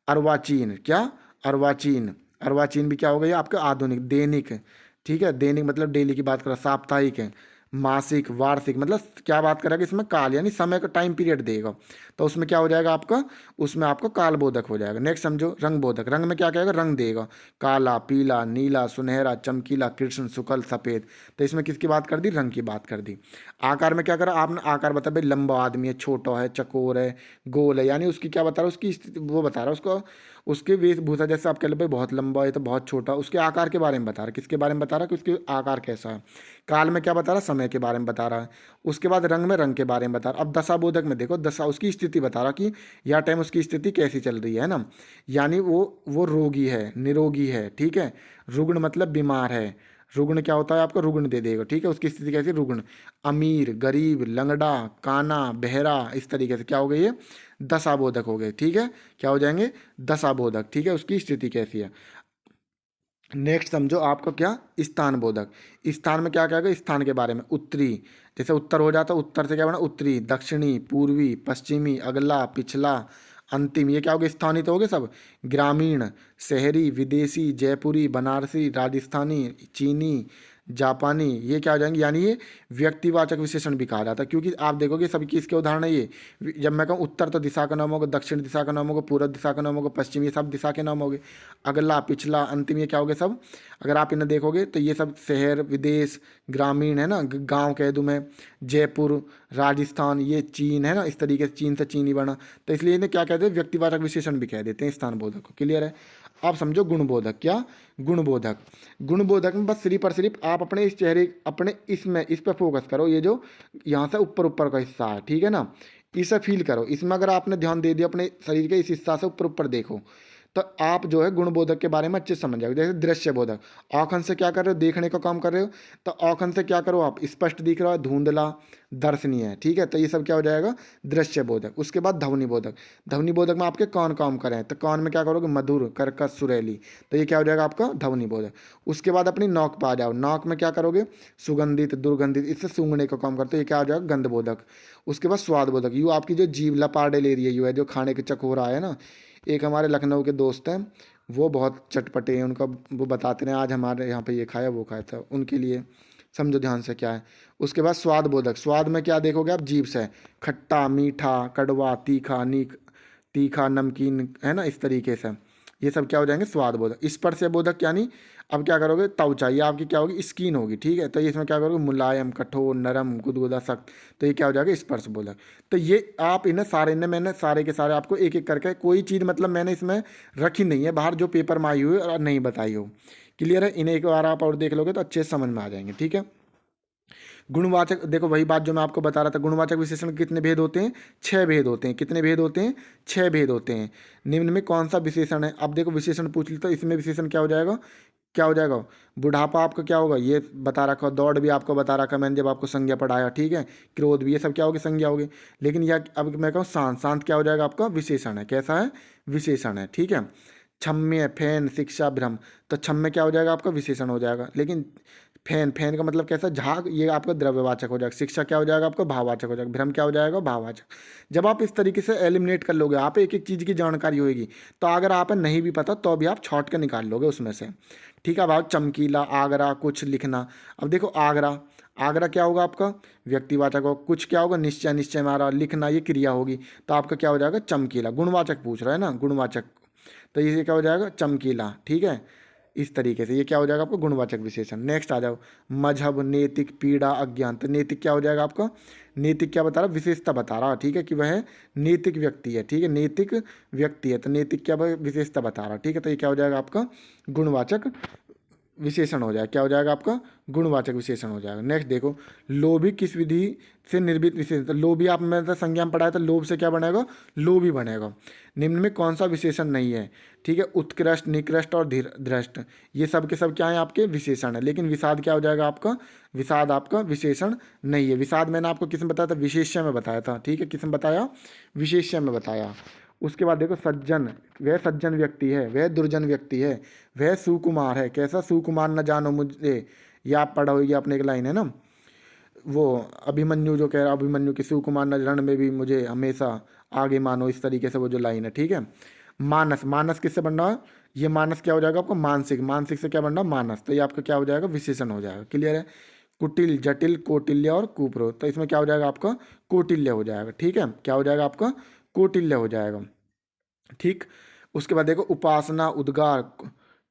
अर्वाचीन, क्या, अर्वाचीन, अर्वाचीन भी क्या हो गया आपका आधुनिक, दैनिक, ठीक है, दैनिक मतलब डेली की बात करें, साप्ताहिक है, मासिक, वार्षिक, मतलब क्या बात करेगा इसमें काल, यानी समय का टाइम पीरियड देगा, तो उसमें क्या हो जाएगा आपका, उसमें आपका कालबोधक हो जाएगा। नेक्स्ट समझो रंग बोधक, रंग में क्या कहेगा, रंग देगा, काला, पीला, नीला, सुनहरा, चमकीला, कृष्ण, शुक्ल, सफ़ेद, तो इसमें किसकी बात कर दी, रंग की बात कर दी। आकार में क्या करा आपने, आकार बता भाई लंबा आदमी है, छोटा है, चकोर है, गोल है, यानी उसकी क्या बता रहा है, उसकी स्थिति वो बता रहा है, उसको उसके वेशभूषा, जैसे आप कह लो भाई बहुत लंबा है तो बहुत छोटा, उसके आकार के बारे में बता रहा है, किसके बारे में बता रहा है कि उसके आकार कैसा है। काल में क्या बता रहा है, समय के बारे में बता रहा है। उसके बाद रंग में रंग के बारे में बता रहा है। अब दशाबोधक में देखो, दशा उसकी स्थिति बता रहा कि यह टाइम उसकी स्थिति कैसी चल रही है ना, यानी वो रोगी है, निरोगी है, ठीक है, रुग्ण मतलब बीमार है, रुग्ण क्या होता है आपका, रुग्ण दे देगा, ठीक है, उसकी स्थिति कैसी, रुग्ण, अमीर, गरीब, लंगड़ा, काना, बहरा, इस तरीके से क्या हो गई, ये दशाबोधक हो गए। ठीक है, क्या हो जाएंगे, दशाबोधक, ठीक है, उसकी स्थिति कैसी है। नेक्स्ट समझो आपको क्या, स्थान बोधक, स्थान में क्या क्या है, स्थान के बारे में, उत्तरी, जैसे उत्तर हो जाता है, उत्तर से क्या बना, उत्तरी, दक्षिणी, पूर्वी, पश्चिमी, अगला, पिछला, अंतिम, ये क्या हो गए, स्थानीय तो हो गए सब। ग्रामीण, शहरी, विदेशी, जयपुरी, बनारसी, राजस्थानी, चीनी, जापानी, ये क्या हो जाएंगे, यानी ये व्यक्तिवाचक विशेषण भी कहा जाता है, क्योंकि आप देखोगे सभी किसके उदाहरण है ये। जब मैं कहूँ उत्तर तो दिशा का नाम होगा, दक्षिण दिशा का नाम होगा, पूर्व दिशा का नाम होगा, पश्चिम, ये सब दिशा के नाम होंगे। अगला, पिछला, अंतिम, ये क्या हो गए सब, अगर आप इन्हें देखोगे तो ये सब शहर, विदेश, ग्रामीण है ना, गाँव कह दूँ मैं, जयपुर, राजस्थान, ये चीन है ना, इस तरीके से चीन से चीनी बना, तो इसलिए इन्हें क्या कहते हैं, व्यक्तिवाचक विशेषण भी कह देते हैं स्थान बोधक को। क्लियर है? आप समझो गुणबोधक, क्या, गुणबोधक, गुणबोधक में बस सिर्फ और सिर्फ आप अपने इस चेहरे, अपने इसमें इस पर फोकस करो, ये जो यहाँ से ऊपर ऊपर का हिस्सा है, ठीक है ना, इसे फील करो, इसमें अगर आपने ध्यान दे दिया अपने शरीर के इस हिस्सा से ऊपर ऊपर देखो, तो आप जो है गुणबोधक के बारे में अच्छे से समझ जाओगे। जैसे दृश्य बोधक, औखन से क्या कर रहे हो, देखने का काम कर रहे हो, तो औखन से क्या करो आप, स्पष्ट दिख रहा है, धुंधला, दर्शनीय है, ठीक है, तो ये सब क्या हो जाएगा, दृश्य बोधक। उसके बाद ध्वनि बोधक, ध्वनि बोधक में आपके कान काम करें, तो कान में क्या करोगे, मधुर, कर्कश, सुरीली, तो ये क्या हो जाएगा आपका ध्वनि बोधक। उसके बाद अपनी नाक पे आ जाओ, नाक में क्या करोगे, सुगंधित, दुर्गंधित, इससे सूंघने का काम करते हो, ये क्या हो जाएगा, गंध बोधक। उसके बाद स्वाद बोधक, यूँ आपकी जो जीभ लपाटे ले रही है, यूँ है जो खाने के चकोरा है ना। एक हमारे लखनऊ के दोस्त हैं, वो बहुत चटपटे हैं, उनका वो बताते हैं आज हमारे यहाँ पे ये खाया वो खाया था, उनके लिए समझो ध्यान से क्या है। उसके बाद स्वाद बोधक, स्वाद में क्या देखोगे आप, जीभ से, खट्टा, मीठा, कड़वा, तीखा, तीखा, नमकीन, है ना, इस तरीके से ये सब क्या हो जाएंगे, स्वाद बोधक। स्पर्श बोधक यानी अब क्या करोगे, त्वचा, ये आपकी क्या होगी, स्किन होगी, ठीक है, तो इसमें क्या करोगे, मुलायम, कठोर, नरम, गुदगुदा, सख्त, तो ये क्या हो जाएगा, स्पर्श बोधक। तो ये आप इन्हें सारे, इन्हें मैंने सारे के सारे आपको एक एक करके, कोई चीज़ मतलब मैंने इसमें रखी नहीं है बाहर जो पेपर में आई हुई और नहीं बताई हो। क्लियर है, इन्हें एक बार आप और देख लोगे तो अच्छे से समझ में आ जाएंगे, ठीक है। गुणवाचक, देखो वही बात जो मैं आपको बता रहा था, गुणवाचक विशेषण कितने भेद होते हैं, 6 भेद होते हैं। कितने भेद होते हैं, 6 भेद होते हैं। निम्न में कौन सा विशेषण है, अब देखो विशेषण पूछ ली तो इसमें विशेषण क्या हो जाएगा, क्या हो जाएगा, बुढ़ापा आपका क्या होगा, ये बता रखा, दौड़ भी आपको बता रखा मैंने जब आपको संज्ञा पढ़ाया, ठीक है, क्रोध भी, ये सब क्या होगी, संज्ञा होगी। लेकिन यह अब मैं कहूँ शांत, शांत क्या हो जाएगा आपका, विशेषण है, कैसा है, विशेषण है, ठीक है। क्षम्य, फैन, शिक्षा, भ्रम, तो क्षम्य क्या हो जाएगा आपका, विशेषण हो जाएगा। लेकिन फैन, फैन का मतलब कैसा, झाग, ये आपका द्रव्यवाचक हो जाएगा। शिक्षा क्या हो जाएगा आपका, भाववाचक हो जाएगा। भ्रम क्या हो जाएगा, भाववाचक। जब आप इस तरीके से एलिमिनेट कर लोगे, आप एक एक चीज़ की जानकारी होगी, तो अगर आप नहीं भी पता तो भी आप छांट के निकाल लोगे उसमें से, ठीक है। अब आप चमकीला, आगरा, कुछ लिखना, अब देखो आगरा, आगरा क्या होगा आपका, व्यक्तिवाचक होगा। कुछ क्या होगा, निश्चय, निश्चय मारा, लिखना ये क्रिया होगी, तो आपका क्या हो जाएगा, चमकीला। गुणवाचक पूछ रहा है ना, गुणवाचक, तो ये क्या हो जाएगा, चमकीला, ठीक है। इस तरीके से ये क्या हो जाएगा आपको, गुणवाचक विशेषण। नेक्स्ट आ जाओ, मजहब, नैतिक, पीड़ा, अज्ञान, तो नैतिक क्या हो जाएगा आपका, नैतिक क्या बता रहा, विशेषता बता रहा, ठीक है, कि वह नैतिक व्यक्ति है, ठीक है, नैतिक व्यक्ति है, तो नैतिक क्या विशेषता बता रहा, ठीक है, तो ये क्या हो जाएगा आपका गुणवाचक विशेषण हो जाएगा, क्या हो जाएगा आपका गुणवाचक विशेषण हो जाएगा। नेक्स्ट देखो, लोभी किस विधि से निर्मित विशेषण, तो लोभी आप मैंने तो संज्ञा में पढ़ाया था, लोभ से क्या बनेगा, लोभी बनेगा। निम्न में कौन सा विशेषण नहीं है, ठीक है, उत्कृष्ट, निकृष्ट और धृष्ट, ये सब के सब क्या है आपके विशेषण है। लेकिन विषाद क्या हो जाएगा आपका, विषाद आपका विशेषण नहीं है। विषाद मैंने आपको किसमें बताया था, विशेष्य में बताया था, ठीक है, किसमें बताया, विशेष्य में बताया। उसके बाद देखो, सज्जन, वह सज्जन व्यक्ति है, वह दुर्जन व्यक्ति है, वह सुकुमार है, कैसा, सुकुमार न जानो मुझे, ये आप पढ़ा होगी आपने, एक लाइन है ना, वो अभिमन्यु जो कह रहा, अभिमन्यु की सुकुमार न रण में भी मुझे हमेशा आगे मानो, इस तरीके से वो जो लाइन है, ठीक है। मानस, मानस किससे बन रहा है, ये मानस क्या हो जाएगा आपको, मानसिक, मानसिक से क्या बन रहा है, मानस, तो ये आपका क्या हो जाएगा, विशेषण हो जाएगा। क्लियर है। कुटिल, जटिल, कौटिल्य और कुप्रो, तो इसमें क्या हो जाएगा आपका, कौटिल्य हो जाएगा, ठीक है, क्या हो जाएगा आपका, कौटिल्य हो जाएगा, ठीक। उसके बाद देखो, उपासना, उद्गार,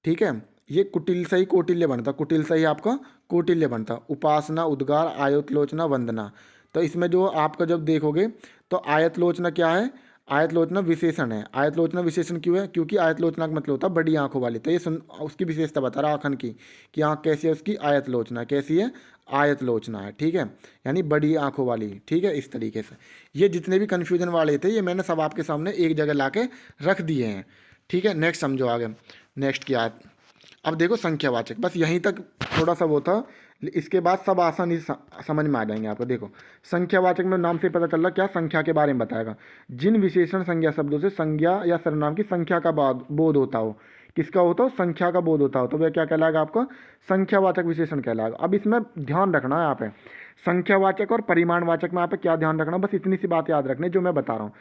ठीक है, ये कुटिल से ही कौटिल्य बनता, कुटिल से ही आपका कौटिल्य बनता। उपासना, उद्गार, आयतलोचना, वंदना, तो इसमें जो आपका जब देखोगे तो आयतलोचना क्या है, आयतलोचना विशेषण है। आयतलोचना विशेषण क्यों है, क्योंकि आयतलोचना का मतलब होता है बड़ी आंखों वाली, तो ये उसकी विशेषता बता रहा आँखन की, कि आँख कैसी है उसकी, आयतलोचना, कैसी है, आयतलोचना है, ठीक है, यानी बड़ी आंखों वाली, ठीक है, इस तरीके से। ये जितने भी कन्फ्यूजन वाले थे ये मैंने सब आपके सामने एक जगह ला के रख दिए हैं, ठीक है। नेक्स्ट समझो आगे, नेक्स्ट क्या है, अब देखो संख्यावाचक, बस यहीं तक थोड़ा सा वो था, इसके बाद सब आसानी समझ में आ जाएंगे आपको। देखो, संख्यावाचक में नाम से पता चल रहा क्या, संख्या के बारे में बताएगा। जिन विशेषण संज्ञा शब्दों से संज्ञा या सर्वनाम की संख्या का बोध होता हो, किसका होता हो, संख्या का बोध होता हो, तो वह क्या कहलाएगा आपका, संख्यावाचक विशेषण कहलाएगा। अब इसमें ध्यान रखना है यहाँ पे, संख्यावाचक और परिमाणवाचक में यहाँ पे क्या ध्यान रखना, बस इतनी सी बात याद रखनी जो मैं बता रहा हूँ।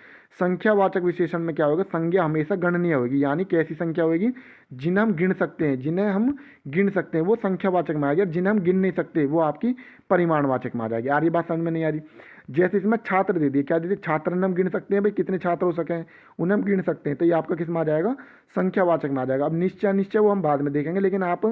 संख्यावाचक विशेषण में क्या होगा, संज्ञा हमेशा गणनीय होगी, यानी कैसी संख्या होगी, जिन्हें हम गिन सकते हैं, जिन्हें हम गिन सकते हैं वो संख्यावाचक में आ गया, जिन्हें हम गिन नहीं सकते वो आपकी परिमाणवाचक में आ जाएगी। आ रही बात समझ में नहीं आ रही। जैसे इसमें छात्र दे दिए, क्या दे दिए, छात्र हम गिन सकते हैं, भाई कितने छात्र हो सके उन्हें हम गिन सकते हैं, तो ये आपका किस में आ जाएगा, संख्यावाचक में आ जाएगा। अब निश्चय, निश्चय वो हम बाद में देखेंगे, लेकिन आप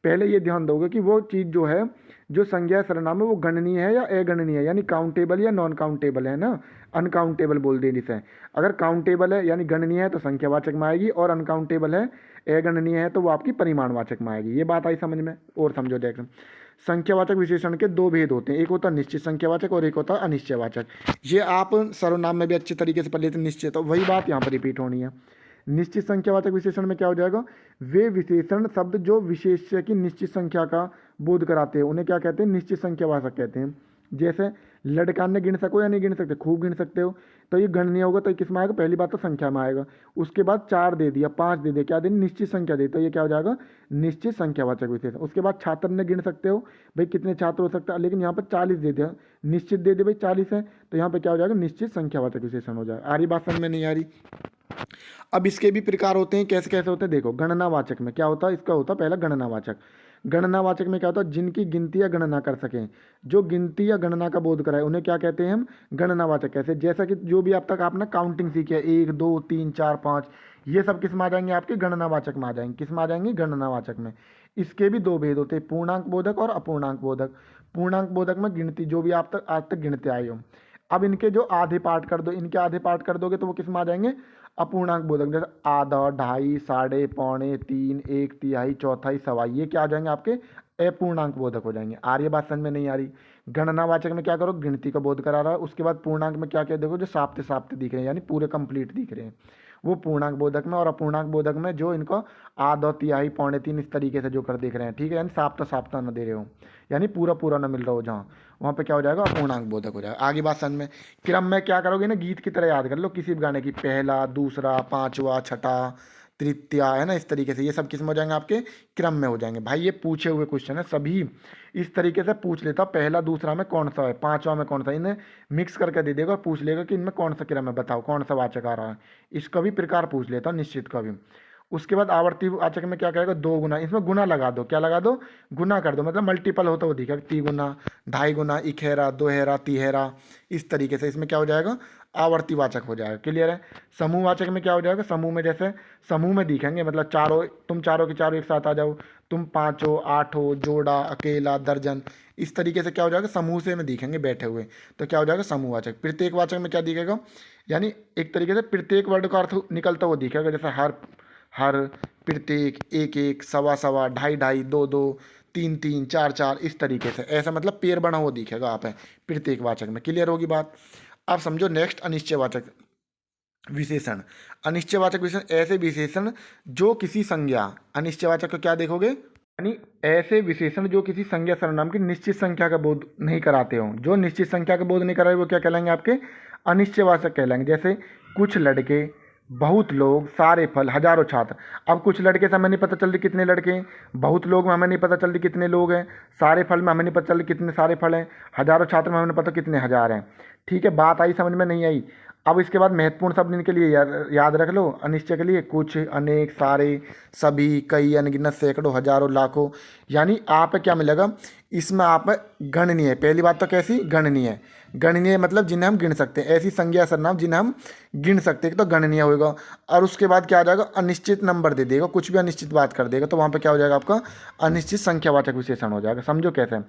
पहले ये ध्यान दोगे कि वो चीज़ जो है, जो संज्ञा सर्वनाम है वो गणनीय है या अगणनीय है, यानी काउंटेबल या नॉन काउंटेबल है ना, अनकाउंटेबल बोल दे जिसे। अगर काउंटेबल है यानी गणनीय है तो संख्यावाचक में आएगी, और अनकाउंटेबल है, अगणनीय है, तो वो आपकी परिमाणवाचक में आएगी। ये बात आई समझ में, और समझो देखो, संख्यावाचक विशेषण के दो भेद होते हैं, एक होता है निश्चित संख्यावाचक और एक होता है अनिश्चयवाचक। ये आप सर्वनाम में भी अच्छे तरीके से पढ़ लेते हैं, निश्चित, तो वही बात यहाँ पर रिपीट होनी है। निश्चित संख्यावाचक विशेषण में क्या हो जाएगा, वे विशेषण शब्द जो विशेष्य की निश्चित संख्या का बोध कराते हैं उन्हें क्या कहते हैं, निश्चित संख्यावाचक कहते हैं। जैसे लड़का ने गिन सको या नहीं गिन सकते, खूब गिन सकते हो, तो ये गणनीय होगा, तो ये किस में आएगा, पहली बात तो संख्या में आएगा। उसके बाद 4 दे दिया, 5 दे दिया, क्या दे, निश्चित संख्या दे, तो ये क्या हो जाएगा, निश्चित संख्यावाचक विशेषण। उसके बाद छात्र ने गिन सकते हो, भाई कितने छात्र हो सकते हैं, लेकिन यहाँ पर 40 दे दिया, निश्चित दे दिया भाई 40 है, तो यहाँ पर क्या हो जाएगा, निश्चित संख्यावाचक विशेषण हो जाएगा। आ रही बात समझ में, नहीं आ रही। अब इसके भी प्रकार होते हैं, कैसे कैसे होते हैं, देखो गणनावाचक में क्या होता है, इसका होता है पहला गणनावाचक। गणनावाचक में क्या होता है, जिनकी गिनती या गणना कर सकें, जो गिनती या गणना का बोध कराए उन्हें क्या कहते हैं हम, गणनावाचक। कैसे, जैसा कि जो भी अब तक आपने काउंटिंग सीखी है, 1 2 3 4 5, ये सब किस में आ जाएंगे, आपके गणनावाचक में आ जाएंगे। किस में आ जाएंगे, गणनावाचक में। इसके भी दो भेद होते हैं, पूर्णांक बोधक और अपूर्णांक बोधक। पूर्णांक बोधक में गिनती, जो भी आप तक आज तक गिनते आए हो, अब इनके जो आधे पार्ट कर दो, इनके आधे पार्ट कर दोगे तो वो किस में आ जाएंगे, अपूर्णांक बोधक। जैसे आधा, ढाई, साढ़े, पौने, 3, 1/3, चौथाई, सवाई, ये क्या आ जाएंगे, आपके अपूर्णांक बोधक हो जाएंगे। आ रही है बात समझ में, नहीं आ रही। गणनावाचक में क्या करो, गिनती का बोध करा रहा है। उसके बाद पूर्णांक में क्या क्या देखो, जो साप्ते साप्ते दिख रहे हैं, यानी पूरे कंप्लीट दिख रहे हैं, वो पूर्णांक बोधक में। और अपूर्णांक बोधक में जो इनको आधा, तिहाई, पौने 3 इस तरीके से जो कर देख रहे हैं, ठीक है, यानी साप्ता साप्ता न दे रहे हो, यानी पूरा पूरा न मिल रहा हो जहाँ, वहाँ पे क्या हो जाएगा, अपूर्णांक बोधक हो जाएगा। आगे बात समझ में। क्रम में क्या करोगे ना, गीत की तरह याद कर लो, किसी भी गाने की, पहला, दूसरा, पांचवा, छठा, तृतीया, है ना, इस तरीके से ये सब किस में हो जाएंगे, आपके क्रम में हो जाएंगे। भाई ये पूछे हुए क्वेश्चन है, सभी इस तरीके से पूछ लेता, पहला दूसरा में कौन सा है, पांचवा में कौन सा, इन्हें मिक्स करके दे देगा और पूछ लेगा कि इनमें कौन सा क्रम है, बताओ कौन सा वाचक आ रहा है। इसका भी प्रकार पूछ लेता, निश्चित का भी। उसके बाद आवर्ती वाचक में क्या कहेगा, 2 गुना, इसमें गुना लगा दो, क्या लगा दो, गुना कर दो, मतलब मल्टीपल होता वो दिखेगा, 3 गुना, 2.5 गुना, 1 हेरा, 2 हेरा, 3 हेरा, इस तरीके से इसमें क्या हो जाएगा, आवर्ती वाचक हो जाएगा। क्लियर है। समूह वाचक में क्या हो जाएगा, समूह में जैसे समूह में दिखेंगे, मतलब चारों, तुम चारों के चारों एक साथ आ जाओ, तुम 5 हो, 8 हो, जोड़ा, अकेला, दर्जन, इस तरीके से क्या हो जाएगा, समूह से में दिखेंगे बैठे हुए, तो क्या हो जाएगा, समूहवाचक। प्रत्येक वाचक में क्या दिखेगा, यानी एक तरीके से प्रत्येक वर्ड का अर्थ निकलता हुआ दिखेगा, जैसे हर, प्रत्येक, एक एक, सवा सवा, ढाई ढाई, 2 2, 3 3, 4 4, इस तरीके से, ऐसा मतलब पेड़ बना हुआ दिखेगा आप है प्रत्येक वाचक में। क्लियर होगी बात। अब समझो नेक्स्ट, अनिश्चयवाचक विशेषण। अनिश्चयवाचक विशेषण ऐसे विशेषण जो किसी संज्ञा, अनिश्चयवाचक को क्या देखोगे, यानी ऐसे विशेषण जो किसी संज्ञा सर्वनाम की निश्चित संख्या का बोध नहीं कराते हो, जो निश्चित संख्या का बोध नहीं कराए वो क्या कहलाएंगे, आपके अनिश्चयवाचक कहलाएंगे। जैसे कुछ लड़के, बहुत लोग, सारे फल, हजारों छात्र। अब कुछ लड़के से हमें नहीं पता चल रही कितने लड़के हैं, बहुत लोग में हमें नहीं पता चल रही कितने लोग हैं, सारे फल में हमें नहीं पता चल रही कितने सारे फल हैं, हजारों छात्र में हमें नहीं पता कितने हजार हैं। ठीक है, बात आई समझ में, नहीं आई। अब इसके बाद महत्वपूर्ण शब्द इनके लिए याद रख लो, अनिश्चय के लिए, कुछ, अनेक, सारे, सभी, कई, अनगिनत, सैकड़ों, हजारों, लाखों, यानी आप क्या मिलेगा इसमें, आप गणनीय। पहली बात तो कैसी, गणनीय। गणनीय मतलब जिन्हें हम गिन सकते हैं, ऐसी संज्ञा सर्वनाम जिन्हें हम गिन सकते हैं, तो गणनीय होगा। और उसके बाद क्या आ जाएगा, अनिश्चित नंबर दे देगा, कुछ भी अनिश्चित बात कर देगा, तो वहाँ पे क्या हो जाएगा, आपका अनिश्चित संख्यावाचक विशेषण हो जाएगा। समझो कैसे।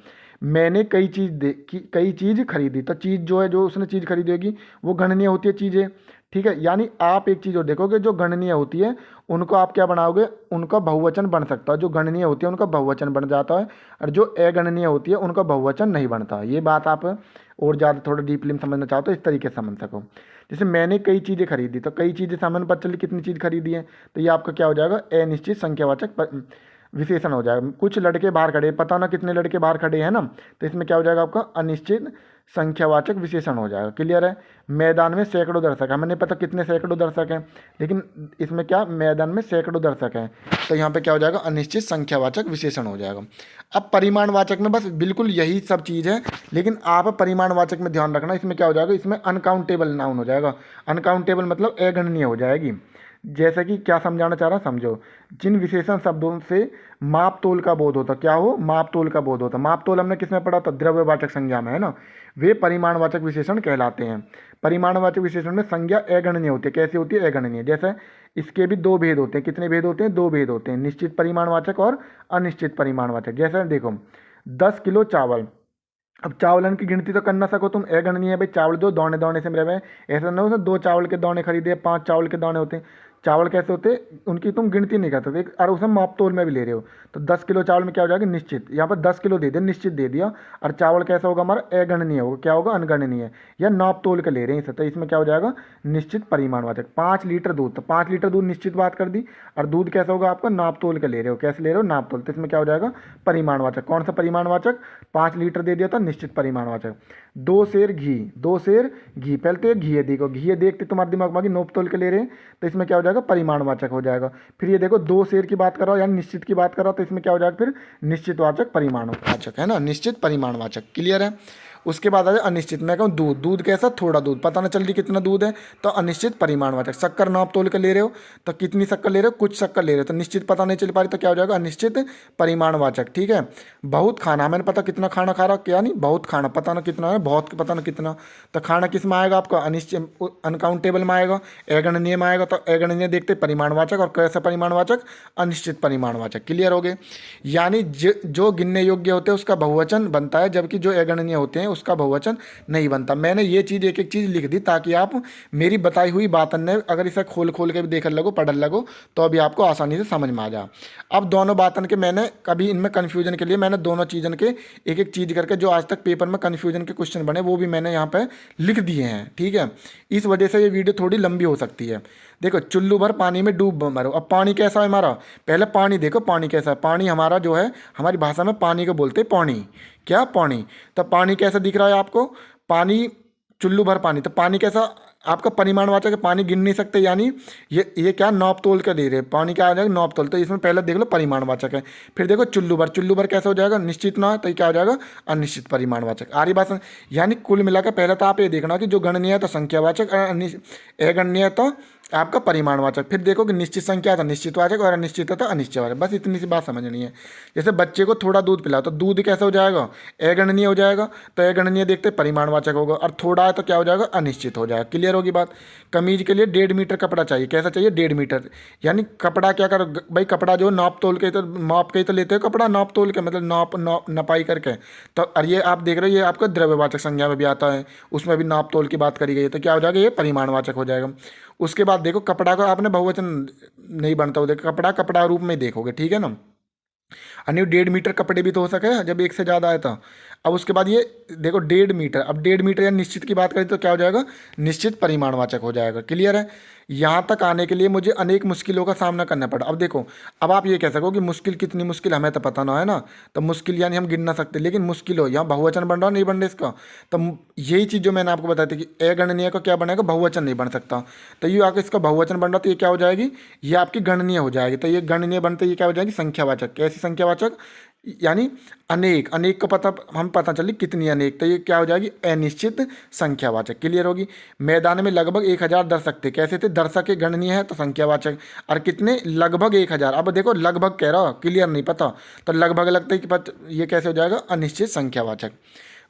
मैंने कई चीज़ खरीदी, तो चीज़ जो है, जो उसने चीज़ खरीदी होगी वो गणनीय होती है चीज़ें। ठीक है, यानी आप एक चीज़ और देखोगे, जो गणनीय होती है उनको आप क्या बनाओगे, उनका बहुवचन बन सकता है, जो गणनीय होती है उनका बहुवचन बन जाता है, और जो अगणनीय होती है उनका बहुवचन नहीं बनता। ये बात आप और ज़्यादा थोड़ा डीपली समझना चाहो तो इस तरीके से समझ सको। जैसे मैंने कई चीज़ें खरीदी, तो कई चीज़ें सामान्य पता चली कितनी चीज़ खरीदी है, तो ये आपका क्या हो जाएगा, अनिश्चित संख्यावाचक विशेषण हो जाएगा। कुछ लड़के बाहर खड़े, पता ना कितने लड़के बाहर खड़े हैं ना, तो इसमें क्या हो जाएगा, आपका अनिश्चित संख्यावाचक विशेषण हो जाएगा। क्लियर है। मैदान में सैकड़ों दर्शक, हमें नहीं पता कितने सैकड़ों दर्शक हैं, लेकिन इसमें क्या, मैदान में सैकड़ों दर्शक हैं, तो यहाँ पे क्या हो जाएगा, अनिश्चित संख्यावाचक विशेषण हो जाएगा। अब परिमाणवाचक में बस बिल्कुल यही सब चीज़ है, लेकिन आप परिमाणवाचक में ध्यान रखना, इसमें क्या हो जाएगा, इसमें अनकाउंटेबल नाउन हो जाएगा। अनकाउंटेबल मतलब अगणनीय हो जाएगी। जैसे कि क्या समझाना चाह रहा, समझो। जिन विशेषण शब्दों से माप तोल का बोध होता, क्या हो, माप तोल का बोध होता। माप तोल हमने किस में पढ़ा था, द्रव्यवाचक संज्ञा में, है ना, वे परिमाणवाचक विशेषण कहलाते हैं। परिमाणवाचक विशेषण में संज्ञा अगणनीय होती है। कैसी होती है, अगणनीय। जैसे इसके भी 2 भेद होते हैं। कितने भेद होते हैं, 2 भेद होते हैं, निश्चित परिमाणवाचक और अनिश्चित परिमाणवाचक। जैसे देखो 10 किलो चावल, अब चावलन की गिनती तो कर ना सको तुम, अगणनीय है भाई, चावल जो दौने दौने से रहे, ऐसा ना हो 2 चावल के दाने खरीदे, 5 चावल के दाने होते हैं, चावल कैसे होते हैं, उनकी तुम गिनती नहीं कर सकते, और उसमें माप तोल में भी ले रहे हो, तो 10 किलो चावल में क्या हो जाएगा, निश्चित। यहाँ पर 10 किलो दे दिया, निश्चित दे दिया, और चावल कैसा होगा हमारा, अगणनीय होगा, क्या होगा, अनगणनीय, या नाप तोल के ले रहे हैं इसे, तो इसमें क्या हो जाएगा, निश्चित परिमाणवाचक। 5 लीटर दूध, तो 5 लीटर दूध निश्चित बात कर दी, और दूध कैसा होगा आपका, नाप तोल के ले रहे हो, कैसे ले रहे हो, नाप तोल, तो इसमें क्या हो जाएगा, परिमाणवाचक। कौन सा परिमाणवाचक, 5 लीटर दे दिया था, निश्चित परिमाणवाचक। 2 सेर घी, 2 सेर घी, पहले तो ये घी है, देखो घी है, देखते तुम्हारे दिमाग में नोप तोल के ले रहे हैं, तो इसमें क्या हो जाएगा, परिमाणवाचक हो जाएगा। फिर ये देखो 2 सेर की बात कर रहा हो, यानी निश्चित की बात कर रहा हो, तो इसमें क्या हो जाएगा, फिर निश्चितवाचक परिमाणवाचक, है ना, निश्चित परिमाणवाचक, क्लियर है। उसके बाद आ जाए अनिश्चित, मैं कहूँ दूध, दूध कैसा, थोड़ा दूध, पता ना चल रही कितना दूध है, तो अनिश्चित परिमाणवाचक। शक्कर नाप तोल के ले रहे हो, तो कितनी शक्कर ले रहे हो, कुछ शक्कर ले रहे हो, तो निश्चित पता नहीं चल पा रही, तो क्या हो जाएगा, अनिश्चित परिमाणवाचक, ठीक है। बहुत खाना, मैंने पता कितना खाना खा रहा, क्या नहीं, बहुत खाना, पता ना कितना है, बहुत पता ना कितना, तो खाना किस में आएगा आपका, अनिश्चित अनकाउंटेबल में आएगा, अगणनीय में आएगा, तो अगणनीय देखते परिमाणवाचक, और कैसा परिमाणवाचक, अनिश्चित परिमाणवाचक, क्लियर हो गए। यानी जो गिनने योग्य होते हैं उसका बहुवचन बनता है, जबकि जो अगणनीय होते हैं उसका बहुवचन नहीं बनता। मैंने ये चीज़ एक एक चीज़ लिख दी ताकि आप मेरी बताई हुई बातन ने अगर इसे खोल खोल के भी देखने लगो, पढ़ने लगो, तो अभी आपको आसानी से समझ में आ जा। अब दोनों बातन के मैंने कभी इनमें कन्फ्यूजन के लिए मैंने दोनों चीज़न के एक एक चीज़ करके जो आज तक पेपर में कन्फ्यूजन के क्वेश्चन बने वो भी मैंने यहाँ पर लिख दिए हैं, ठीक है। इस वजह से ये वीडियो थोड़ी लंबी हो सकती है। देखो चुल्लू भर पानी में डूब मरो। अब पानी कैसा है हमारा, पहले पानी देखो, पानी कैसा है, पानी हमारा जो है हमारी भाषा में पानी को बोलते हैं पानी, क्या पानी। तो पानी कैसा दिख रहा है आपको, पानी चुल्लू भर पानी, तो पानी कैसा आपका परिमाणवाचक है, पानी गिन नहीं सकते, यानी ये क्या नाप तोल के दे रहे हैं, पानी क्या आ जाएगा, नाप तोल, तो इसमें पहले देख लो परिमाणवाचक है। फिर देखो चुल्लू भर, चुल्लू भर कैसा हो जाएगा, निश्चित ना, तो ये क्या हो जाएगा, अनिश्चित परिमाणवाचक। आरी बात, यानी कुल मिलाकर पहले तो आप ये देखना कि जो गणनीय है तो संख्यावाचक, अगणनीय तो आपका परिमाणवाचक। फिर देखो कि निश्चित संख्या था निश्चितवाचक, और अनिश्चित था अनिश्चितवाचक। बस इतनी सी बात समझनी है। जैसे बच्चे को थोड़ा दूध पिलाओ, तो दूध कैसा हो जाएगा, अगणनीय हो जाएगा, तो अगणनीय देखते परिमाणवाचक होगा, और थोड़ा है तो क्या हो जाएगा, अनिश्चित हो जाएगा, क्लियर होगी बात। कमीज के लिए 1.5 मीटर कपड़ा चाहिए, कैसा चाहिए, 1.5 मीटर, यानी कपड़ा क्या करो भाई, कपड़ा जो नाप तोल के तो माप के तो लेते हो कपड़ा, नाप तोल के मतलब नाप नपाई करके, तो और ये आप देख रहे हो ये आपका द्रव्यवाचक संज्ञा में भी आता है, उसमें भी नाप तोल की बात करी गई है, तो क्या हो जाएगा, ये परिमाणवाचक हो जाएगा। उसके बाद देखो कपड़ा का आपने बहुवचन नहीं बनता हो, देखो कपड़ा कपड़ा रूप में देखोगे, ठीक है ना। अन्य 1.5 मीटर कपड़े भी तो हो सके जब एक से ज़्यादा आया था। अब उसके बाद ये देखो 1.5 मीटर, अब 1.5 मीटर या निश्चित की बात करें तो क्या हो जाएगा, निश्चित परिमाणवाचक हो जाएगा, क्लियर है। यहाँ तक आने के लिए मुझे अनेक मुश्किलों का सामना करना पड़ा। अब देखो, अब आप ये कह सको कि मुश्किल कितनी मुश्किल हमें तो पता ना है ना, तो मुश्किल यानी हम गिन ना सकते, लेकिन मुश्किल हो यहाँ बहुवचन बन रहा नहीं बन रहा इसका, तो यही चीज़ जो मैंने आपको बताई थी कि अगणनीय का क्या बनेगा, बहुवचन नहीं बन सकता, तो ये आके इसका बहुवचन बन रहा, तो ये क्या हो जाएगी, ये आपकी गणनीय हो जाएगी, तो ये गणनीय बनते ये क्या हो जाएगी, संख्यावाचक। कैसी संख्यावाचक, यानी अनेक, अनेक का पता हम पता चली कितनी अनेक, तो ये क्या हो जाएगी, अनिश्चित संख्यावाचक, क्लियर होगी। मैदान में लगभग 1000 दर्शक थे, कैसे थे, दर्शक के गणनीय है तो संख्यावाचक, और कितने, लगभग 1000। अब देखो लगभग कह रहा, क्लियर नहीं पता, तो लगभग लगता है कि ये कैसे हो जाएगा, अनिश्चित संख्यावाचक।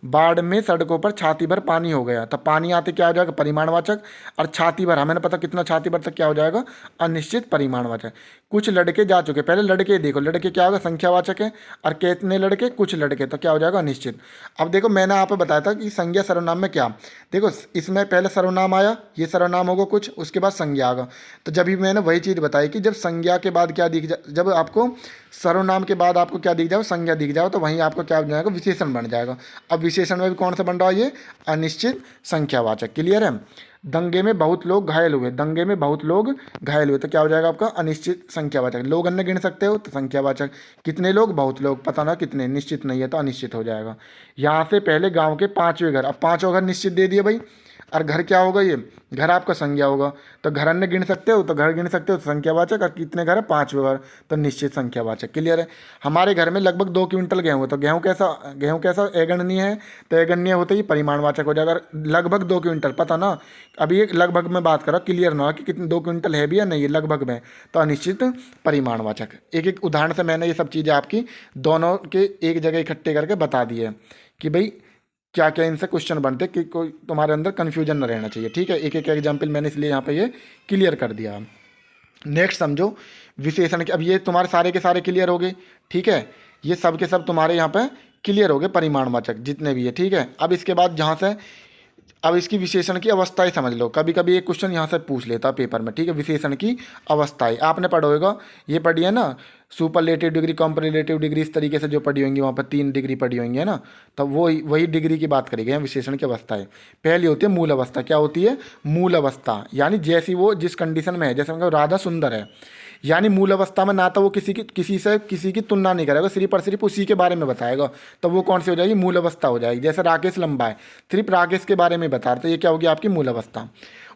बाढ़ में सड़कों पर छाती भर पानी हो गया, तो पानी आते क्या हो जाएगा, परिमाणवाचक, और छाती भर हमें पता कितना छाती भर तक क्या हो जाएगा, अनिश्चित परिमाणवाचक। कुछ लड़के जा चुके, पहले लड़के देखो, लड़के क्या होगा, संख्यावाचक है, और कितने लड़के, कुछ लड़के, तो क्या हो जाएगा, अनिश्चित। अब देखो मैंने आपको बताया था कि संज्ञा सर्वनाम में क्या, देखो इसमें पहले सर्वनाम आया, ये सर्वनाम होगा कुछ, उसके बाद संज्ञा आएगा, तो जब भी मैंने वही चीज़ बताई कि जब संज्ञा के बाद क्या दिख जाए, जब आपको सर्वनाम के बाद आपको क्या दिख जाए, संज्ञा दिख जाए, तो वहीं आपको क्या बन जाएगा, विशेषण बन जाएगा। अब विशेषण में भी कौन सा बन रहा है, ये अनिश्चित संख्यावाचक, क्लियर है। दंगे में बहुत लोग घायल हुए, दंगे में बहुत लोग घायल हुए, तो क्या हो जाएगा आपका, अनिश्चित संख्यावाचक। लोग अन्य गिन सकते हो तो संख्यावाचक, कितने लोग, बहुत लोग, पता ना कितने, निश्चित नहीं है तो अनिश्चित हो जाएगा। यहाँ से पहले गाँव के 5वें घर, अब 5वां घर निश्चित दे दिए भाई, और घर क्या होगा, ये घर आपका संज्ञा होगा, तो घर अन्य गिन सकते हो तो घर गिन सकते हो तो संख्यावाचक, और कितने घर है, 5वें घर, तो निश्चित संख्यावाचक, क्लियर है। हमारे घर में लगभग 2 क्विंटल गेहूँ है, तो गेहूँ कैसा अगणनीय है, तो अगणनीय होते ही परिमाणवाचक हो जाएगा। लगभग 2 क्विंटल, पता ना, अभी एक लगभग में बात करो, क्लियर ना कि कितने 2 क्विंटल है भी या नहीं है, लगभग में, तो अनिश्चित परिमाणवाचक। एक एक उदाहरण से मैंने ये सब चीज़ें आपकी दोनों के एक जगह इकट्ठे करके बता दी है कि भाई क्या क्या इनसे क्वेश्चन बनते कि कोई तुम्हारे अंदर कन्फ्यूजन न रहना चाहिए, ठीक है। एक एक एग्जाम्पल मैंने इसलिए यहाँ पे ये क्लियर कर दिया। नेक्स्ट समझो विशेषण के, अब ये तुम्हारे सारे के सारे क्लियर हो गए, ठीक है, ये सब के सब तुम्हारे यहाँ पे क्लियर हो गए परिमाणवाचक जितने भी है, ठीक है। अब इसके बाद जहाँ से अब इसकी विशेषण की अवस्थाएं समझ लो। कभी कभी एक क्वेश्चन यहाँ से पूछ लेता पेपर में, ठीक है। विशेषण की अवस्थाएं आपने पढ़ा होगा, ये पढ़ी है ना, सुपरलेटिव डिग्री, कॉम्परेटिव डिग्री, इस तरीके से जो पढ़ी होंगी, वहाँ पर 3 डिग्री पढ़ी होंगी, है ना। तब वो वही डिग्री की बात करेंगे विशेषण की अवस्थाएं। पहली होती है मूल अवस्था। क्या होती है? मूल अवस्था, यानी जैसी वो जिस कंडीशन में है। जैसे मतलब राधा सुंदर है, यानी मूल अवस्था में ना तो वो किसी की तुलना नहीं करेगा, सिर्फ और सिर्फ उसी के बारे में बताएगा, तो वो कौन सी हो जाएगी? मूल अवस्था हो जाएगी। जैसे राकेश लंबा है, सिर्फ राकेश के बारे में बता रहे थे, ये क्या होगी? आपकी मूल अवस्था।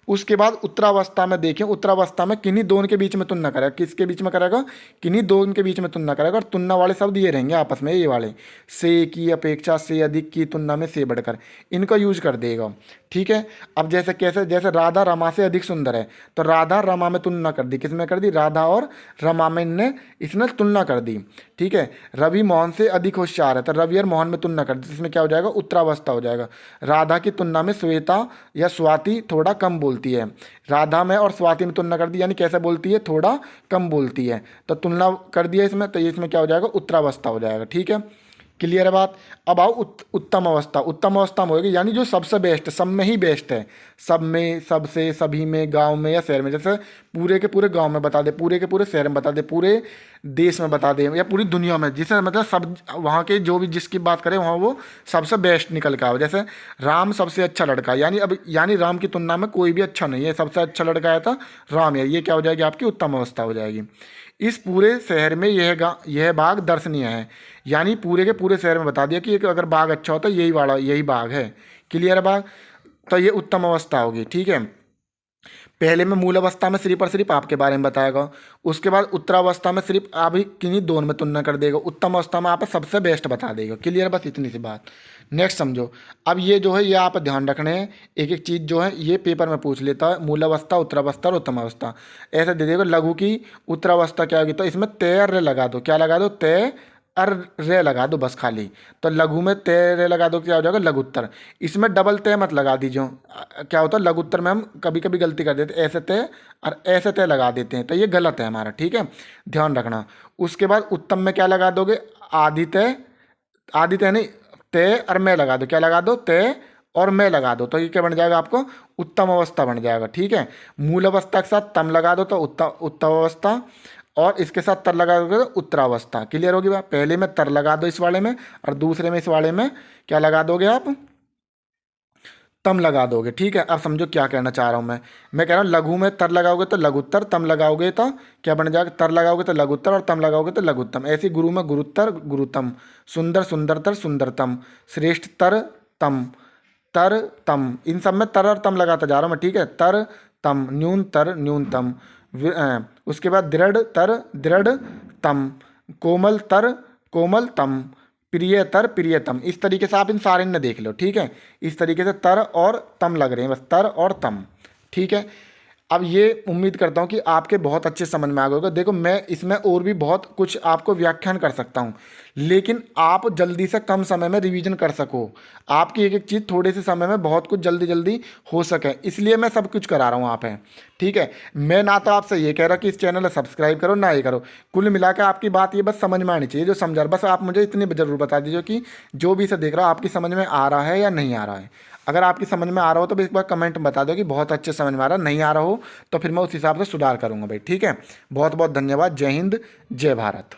उसके बाद उत्तरावस्था में देखें, उत्तरावस्था में किन्हीं दोनों के बीच में तुलना करेगा। किसके बीच में करेगा? किन्हीं दोनों के बीच में तुलना करेगा। और तुलना वाले शब्द ये रहेंगे आपस में, ये वाले, से की अपेक्षा, से अधिक की तुलना में, से बढ़कर, इनका यूज कर देगा, ठीक है। अब जैसे कैसे? जैसे राधा रमा से अधिक सुंदर है, तो राधा रमा में तुलना कर दी। किस में कर दी? राधा और रमा में इसने तुलना कर दी, ठीक है। रवि मोहन से अधिक होशियार है, तो रवि और मोहन में तुलना कर दी। इसमें क्या हो जाएगा? उत्तरावस्था हो जाएगा। राधा की तुलना में श्वेता या स्वाति थोड़ा कम बोलती है। राधा में और स्वाति में तुलना कर दी, यानी कैसे बोलती है? थोड़ा कम बोलती है, तो तुलना कर दिया इसमें, तो इसमें क्या हो जाएगा? उत्तरावस्था हो जाएगा, ठीक है। क्लियर है बात? अब आओ उत्तम अवस्था। उत्तम अवस्था में होगी, यानी जो सबसे बेस्ट, सब में ही बेस्ट है, सब में, सबसे, सभी में, गांव में या शहर में। जैसे पूरे के पूरे गांव में बता दे, पूरे के पूरे शहर में बता दे, पूरे देश में बता दे, या पूरी दुनिया में, जिसे मतलब सब वहाँ के जो भी जिसकी बात करें वहाँ वो सबसे बेस्ट निकल के आओ। जैसे राम सबसे अच्छा लड़का, यानी राम की तुलना में कोई भी अच्छा नहीं है, सबसे अच्छा लड़का है तो राम है। ये क्या हो जाएगी? आपकी उत्तम अवस्था हो जाएगी। इस पूरे शहर में यह बाग दर्शनीय है, यानी पूरे के पूरे शहर में बता दिया कि अगर बाग अच्छा होता है यही बाग है। क्लियर है बाग? तो ये उत्तम अवस्था होगी, ठीक है। पहले में मूल अवस्था में सिर्फ और सिर्फ आपके बारे में बताएगा। उसके बाद उत्तरावस्था में सिर्फ आप ही किन्हीं दोनों में तुलना कर देगा। उत्तम अवस्था में आप सबसे बेस्ट बता देगा। क्लियर? बस इतनी सी बात। नेक्स्ट समझो। अब ये जो है, ये आप ध्यान रखने हैं, एक एक चीज़ जो है ये पेपर में पूछ लेता है। मूल अवस्था, उत्तरावस्था और उत्तम अवस्था ऐसे दे देगा। लघु की उत्तरावस्था क्या होगी? तो इसमें तय रे लगा दो। क्या लगा दो? तय अर रे लगा दो बस खाली। तो लघु में तय रे लगा दो, क्या हो जाएगा? लघुत्तर। इसमें डबल तय मत लगा दीजिए। क्या होता है? लघुत्तर में हम कभी कभी गलती कर देते, ऐसे तय और ऐसे तय लगा देते हैं, तो ये गलत है हमारा, ठीक है, ध्यान रखना। उसके बाद उत्तम में क्या लगा दोगे? आदि तय नहीं, तय और मैं लगा दो। क्या लगा दो? तय और मैं लगा दो, तो ये क्या बन जाएगा? आपको उत्तम अवस्था बन जाएगा, ठीक है। मूल अवस्था के साथ तम लगा दो तो उत्तम अवस्था, और इसके साथ तर लगा दोगे तो उत्तरावस्था। क्लियर होगी बात? पहले में तर लगा दो इस वाले में, और दूसरे में इस वाले में क्या लगा दोगे आप? तम लगा दोगे, ठीक है। अब समझो क्या कहना चाह रहा हूँ मैं कह रहा हूँ लघु में तर लगाओगे तो लघुत्तर, तम लगाओगे तो क्या बन जाएगा? तर लगाओगे तो लघुत्तर, और तम लगाओगे तो लघुत्तम। ऐसे गुरु में गुरुत्तर, गुरुतम, सुंदर, सुंदरतर, सुंदरतम, श्रेष्ठ तर, तम, तर, तम, इन सब में तर और तम लगाता जा रहा हूँ मैं, ठीक है। तर, तम, न्यूनतर, न्यूनतम, उसके बाद दृढ़ तर, दृढ़ तम, कोमल तर, कोमलतम, प्रियतर, प्रियतम। इस तरीके से आप इन सारे ने देख लो, ठीक है। इस तरीके से तर और तम लग रहे हैं, बस तर और तम, ठीक है। अब ये उम्मीद करता हूँ कि आपके बहुत अच्छे समझ में आ गए होगा। देखो, मैं इसमें और भी बहुत कुछ आपको व्याख्यान कर सकता हूँ, लेकिन आप जल्दी से कम समय में रिवीजन कर सको, आपकी एक एक चीज़ थोड़े से समय में बहुत कुछ जल्दी जल्दी हो सके, इसलिए मैं सब कुछ करा रहा हूँ आप हैं, ठीक है। मैं ना तो आपसे ये कह रहा कि इस चैनल को सब्सक्राइब करो, ना ये करो। कुल मिलाकर आपकी बात ये बस समझ में आनी चाहिए, जो समझा। बस आप मुझे इतनी ज़रूर बता दीजिए कि जो भी इसे देख रहा हो आपकी समझ में आ रहा है या नहीं आ रहा है। अगर आपकी समझ में आ रहा हो तो एक बार कमेंट में बता दो कि बहुत अच्छे समझ में आ रहा, नहीं आ रहा हो तो फिर मैं उस हिसाब से सुधार करूँगा भाई, ठीक है। बहुत बहुत धन्यवाद। जय हिंद, जय भारत।